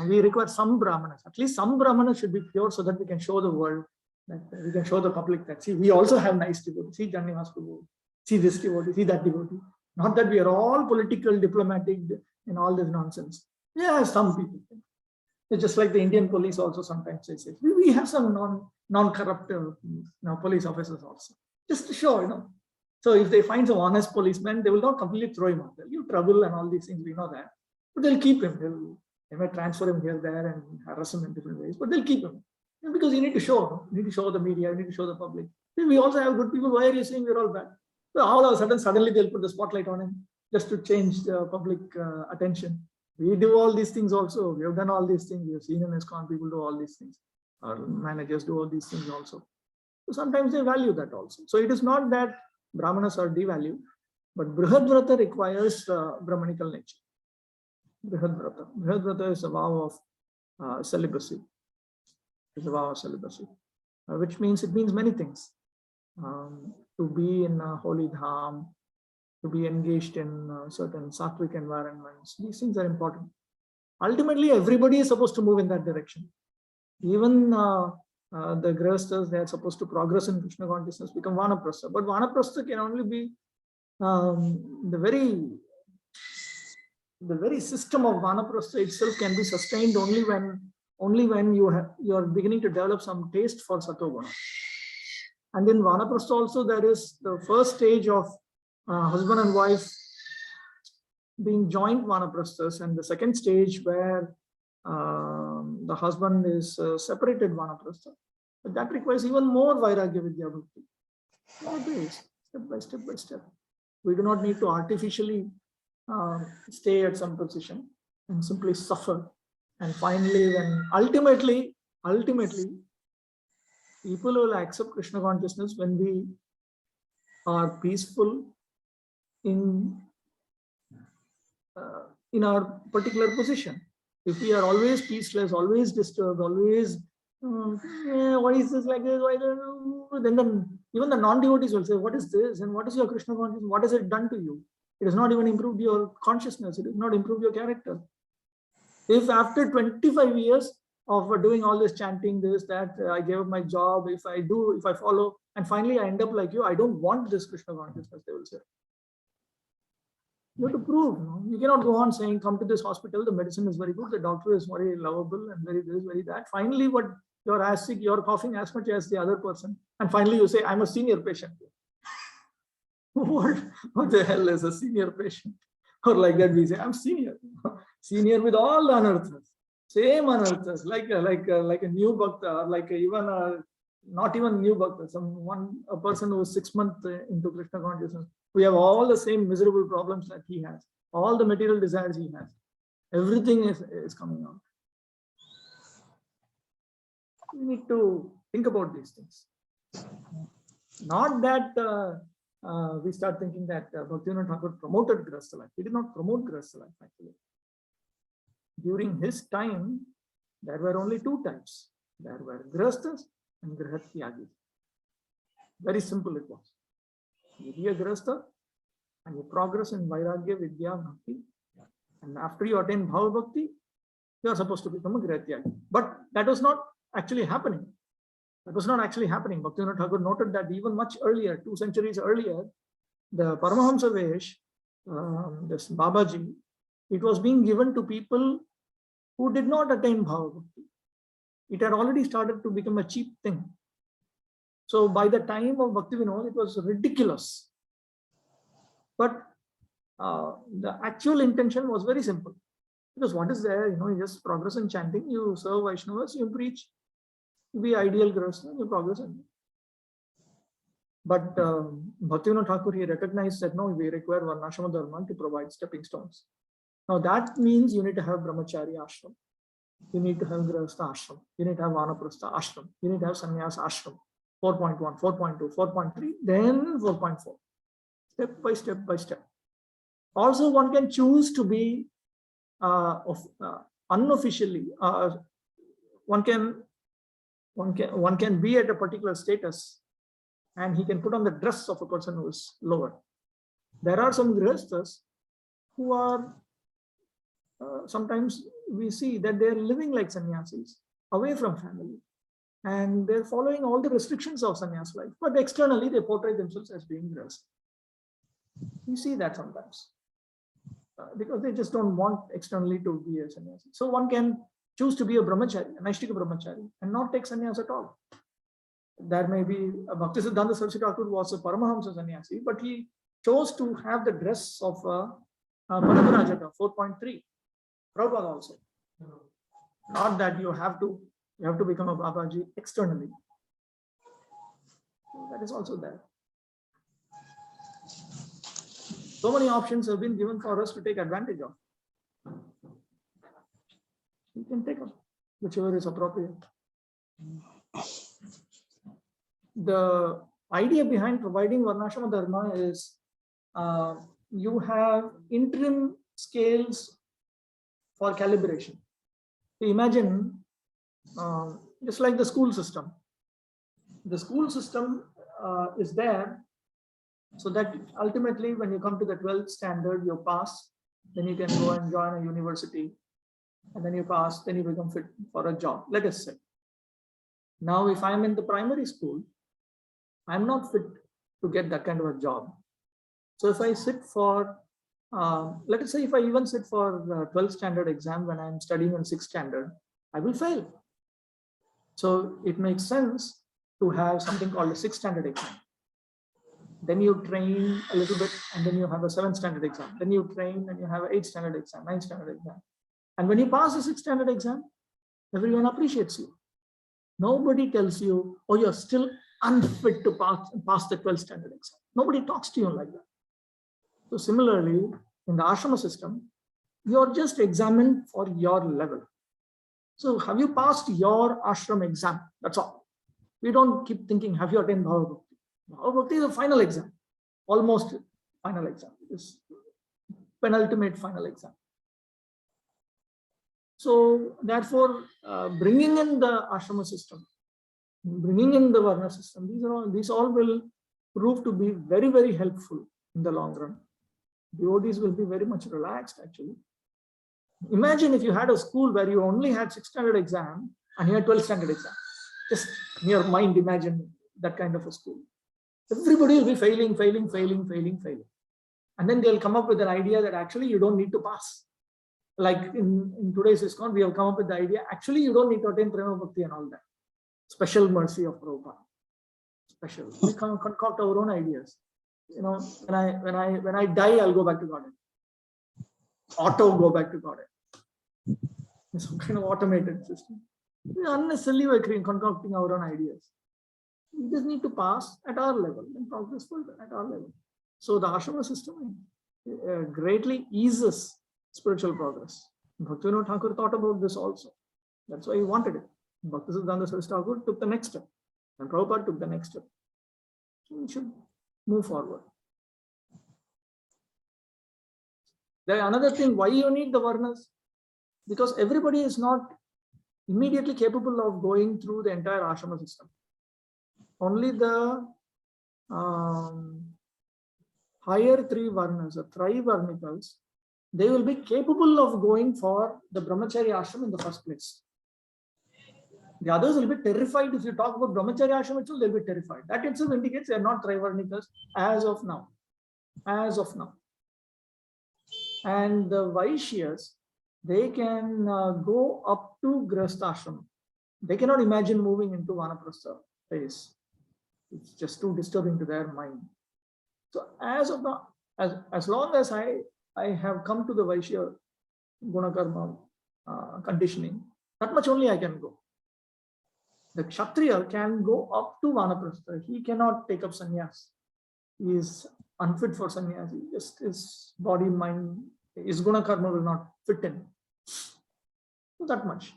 we require some brahmanas. At least some brahmanas should be pure so that we can show the world, that we can show the public that, see, we also have nice devotees. See Janivas Prabhu, see this devotee, see that devotee. Not that we are all political, diplomatic, and all this nonsense. Yeah, some people. It's just like the Indian police also sometimes they say, we have some non-corrupt police officers also. Just to show, So if they find some honest policeman, they will not completely throw him out. They'll give trouble and all these things, we know that. But they'll keep him. They might transfer him here, there, and harass him in different ways, but they'll keep him. Because you need to show. You need to show the media, you need to show the public. We also have good people. Why are you saying we're all bad? So all of a sudden, suddenly they'll put the spotlight on him just to change the public attention. We do all these things also. We have done all these things. We have seen in ISKCON people do all these things. Our managers do all these things also. So sometimes they value that also. So it is not that Brahmanas are devalued, but Brihad Vrata requires Brahmanical nature. Brihad Vrata. Brihad Vrata is a vow of celibacy. It's a vow of celibacy, which means it means many things. To be in a holy dham, to be engaged in certain sattvic environments. These things are important. Ultimately, everybody is supposed to move in that direction. Even the grihasthas, they are supposed to progress in Krishna consciousness, become vanaprastha. But vanaprastha can only be the very system of vanaprastha itself can be sustained only when you are beginning to develop some taste for satoguna. And in vanaprastha also there is the first stage of husband and wife being joint vanaprasthas, and the second stage where the husband is separated vanaprastha. But that requires even more vairagya vidya bhakti. Always, step by step. We do not need to artificially stay at some position and simply suffer. And finally, when ultimately, people will accept Krishna consciousness when we are peaceful in our particular position. If we are always peaceless, always disturbed, always why is this like this? Why then even the non-devotees will say, what is this? And what is your Krishna consciousness? What has it done to you? It has not even improved your consciousness. It has not improved your character. If after 25 years of doing all this chanting, this, that, I gave up my job, if I follow, and finally I end up like you, I don't want this Krishna consciousness, they will say. You have to prove. You cannot go on saying, come to this hospital, the medicine is very good, the doctor is very lovable and very this, very that. Finally, what you're as sick, you're coughing as much as the other person. And finally you say, I'm a senior patient. What the hell is a senior patient? Or like that we say, I'm senior. Senior with all the anarthas. Same anarthas, like a new bhakta, or like even not even new bhakta, a person who is 6 months into Krishna consciousness. We have all the same miserable problems that he has, all the material desires he has. Everything is coming out. We need to think about these things. Not that we start thinking that Bhaktivinoda Thakur promoted Grihastha life. He did not promote Grihastha life actually. During his time, there were only two types. There were Grihasthas and Grihatyagis. Very simple it was. You be a Grihastha and you progress in Vairagya, Vidya, Bhakti. And after you attain Bhava Bhakti, you are supposed to become a Grihatyagi. But that was not actually happening. That was not actually happening. Bhaktivinoda Thakur noted that even much earlier, 2 centuries earlier, the Paramahamsa Vesh, this Babaji, it was being given to people who did not attain Bhava Bhakti. It had already started to become a cheap thing. So by the time of Bhaktivinoda, it was ridiculous. But the actual intention was very simple. Because what is there? You just progress in chanting, you serve Vaishnavas, you preach, you be ideal Grihastha, you progress in it. But Bhaktivinoda Thakur, he recognized that no, we require Varnashrama Dharma to provide stepping stones. Now that means you need to have Brahmachari ashram. You need to have Grihastha ashram. You need to have Vanaprastha ashram. You need to have Sannyas ashram. 4.1, 4.2, 4.3, then 4.4. Step by step. Also, one can choose to be unofficially. One can be at a particular status, and he can put on the dress of a person who is lower. There are some Grihasthas who are sometimes we see that they are living like sannyasis, away from family, and they're following all the restrictions of sannyas life, but externally they portray themselves as being Grihastha. You see that sometimes because they just don't want externally to be a sannyasi. So one can choose to be a brahmachari, a Naishtika brahmachari, and not take sannyas at all. There may be Bhaktisiddhanta Saraswati Thakur was a Paramahamsa sannyasi, but he chose to have the dress of Paramarajaka 4.3. Prabhupada also. Not that you have to become a Babaji externally. That is also there. So many options have been given for us to take advantage of. You can take up whichever is appropriate. The idea behind providing Varnashrama Dharma is you have interim scales for calibration. So imagine just like the school system. The school system is there so that ultimately when you come to the 12th standard, you pass, then you can go and join a university, and then you pass, then you become fit for a job, let us say. Now, if I'm in the primary school, I'm not fit to get that kind of a job. So if I sit for, let us say if I even sit for 12th standard exam when I'm studying in 6th standard, I will fail. So it makes sense to have something called a 6th standard exam. Then you train a little bit and then you have a 7th standard exam. Then you train and you have an 8th standard exam, 9th standard exam. And when you pass the 6th standard exam, everyone appreciates you. Nobody tells you, oh, you're still unfit to pass the 12th standard exam. Nobody talks to you like that. So similarly, in the ashrama system, you're just examined for your level. So have you passed your ashram exam? That's all. We don't keep thinking, have you attained Bhava Bhakti? Bhava Bhakti is a final exam, almost final exam. It's penultimate final exam. So therefore, bringing in the ashrama system, bringing in the varna system, these all will prove to be very, very helpful in the long run. Devotees will be very much relaxed actually. Imagine if you had a school where you only had 6th standard exam and you had 12th standard exam. Just in your mind, imagine that kind of a school. Everybody will be failing. And then they'll come up with an idea that actually you don't need to pass. Like in today's ISKCON, we have come up with the idea, actually you don't need to attain Prema Bhakti and all that. Special mercy of Prabhupada. Special. We can concoct our own ideas. You know, when I die, I'll go back to Godhead. Auto go back to Godhead. Some kind of automated system. We unnecessarily were concocting our own ideas. We just need to pass at our level and progress further at our level. So the ashrama system greatly eases spiritual progress. Bhaktivinoda Thakur thought about this also. That's why he wanted it. Bhaktisiddhanta Saraswati Thakur took the next step. And Prabhupada took the next step. So we should move forward. There another thing, why you need the varnas? Because everybody is not immediately capable of going through the entire ashrama system. Only the higher 3 varnas, or Trivarnicals, they will be capable of going for the brahmacharya ashram in the first place. The others will be terrified. If you talk about brahmacharya ashram itself, they'll be terrified. That itself indicates they are not Trivarnicals as of now. As of now. And the Vaishyas, they can go up to Grihastha ashram. They cannot imagine moving into Vanaprastha phase. It's just too disturbing to their mind. So as of now, as long as I have come to the Vaishya Gunakarma conditioning, that much only I can go. The Kshatriya can go up to Vanaprastha. He cannot take up sannyas. He is unfit for sannyas. Just his body, mind, his Gunakarma will not fit in. So that much.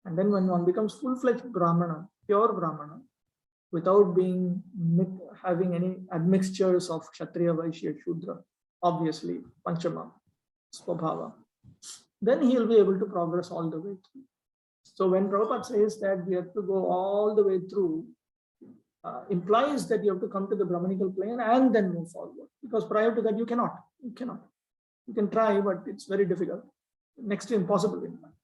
And then when one becomes full-fledged Brahmana, pure Brahmana, without having any admixtures of Kshatriya, Vaishya, Shudra, obviously Panchama, Swabhava, then he will be able to progress all the way through. So when Prabhupada says that we have to go all the way through, implies that you have to come to the Brahmanical plane and then move forward. Because prior to that, you cannot. You can try, but it's very difficult. Next to impossible, in fact.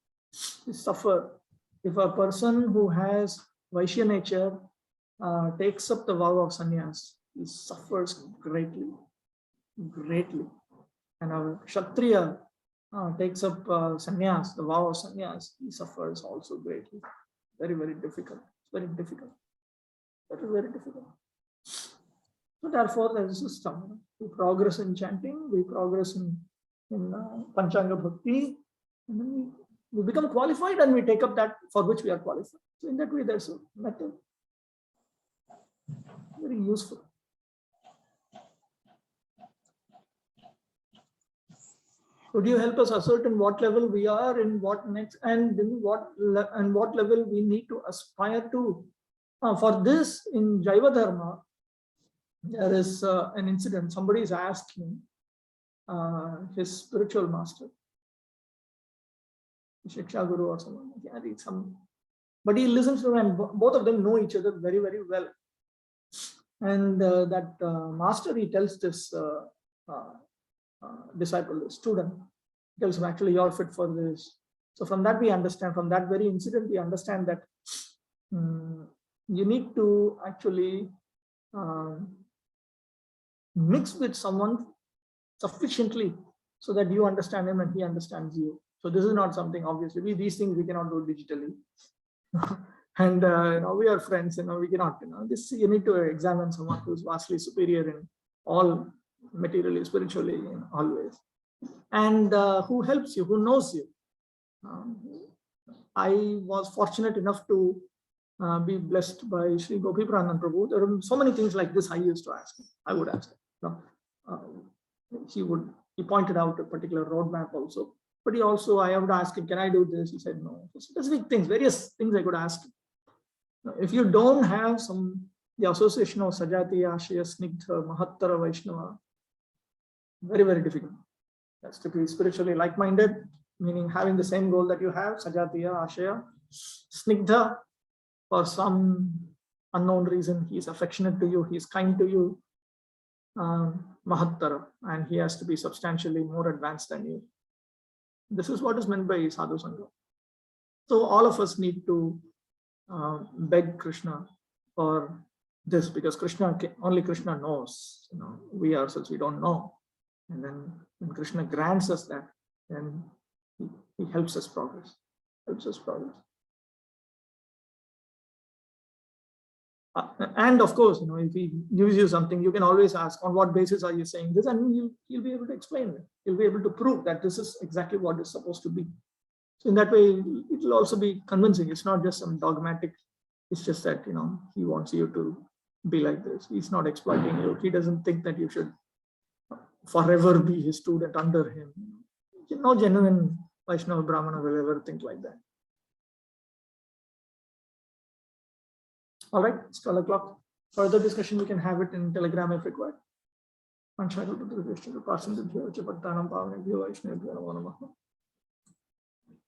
You suffer. If a person who has Vaishya nature takes up the vow of sannyas, he suffers greatly. And a Kshatriya takes up sannyas, the vow of sannyas, he suffers also greatly. Very, very difficult. Very difficult. Very difficult. So therefore, there is a system. We progress in chanting, we progress in Panchanga Bhakti, and then we become qualified and we take up that for which we are qualified. So in that way, there's a method. Very useful. Could you help us ascertain what level we are in, what next, and what level we need to aspire to? For this, in Jaiva Dharma, there is an incident. Somebody is asking his spiritual master, Shiksha Guru or someone, but he listens to him, and both of them know each other very, very well. And that master, he tells this disciple, the student, tells him, actually, you're fit for this. So from that we understand, from that very incident, we understand that you need to actually mix with someone sufficiently so that you understand him and he understands you. So this is not something, obviously, these things we cannot do digitally. And we are friends, we cannot, this you need to examine someone who's vastly superior in all materially, spiritually, in all ways. And who helps you, who knows you. I was fortunate enough to be blessed by Sri Gopi-Pranand Prabhu. There are so many things like this I used to ask him. I would ask him. He pointed out a particular roadmap also. But I would ask him, can I do this? He said no. Specific things, various things I could ask him. If you don't have the association of Sajatiya, Ashaya, Snigdha, Mahattara, Vaishnava, very, very difficult. That's to be spiritually like-minded, meaning having the same goal that you have, Sajatiya, Ashaya, Snigdha, for some unknown reason, he is affectionate to you, he is kind to you, Mahattara, and he has to be substantially more advanced than you. This is what is meant by Sadhu Sangha. So all of us need to beg Krishna for this, because only Krishna knows. We ourselves, we don't know. And then when Krishna grants us that, then he helps us progress. And of course, if he gives you something, you can always ask, on what basis are you saying this? And he'll be able to explain it. He'll be able to prove that this is exactly what it's supposed to be. So in that way, it will also be convincing. It's not just some dogmatic. It's just that, he wants you to be like this. He's not exploiting you. He doesn't think that you should forever be his student under him. No genuine Vaishnava Brahmana will ever think like that. All right, it's 12 o'clock. Further discussion, we can have it in Telegram if required.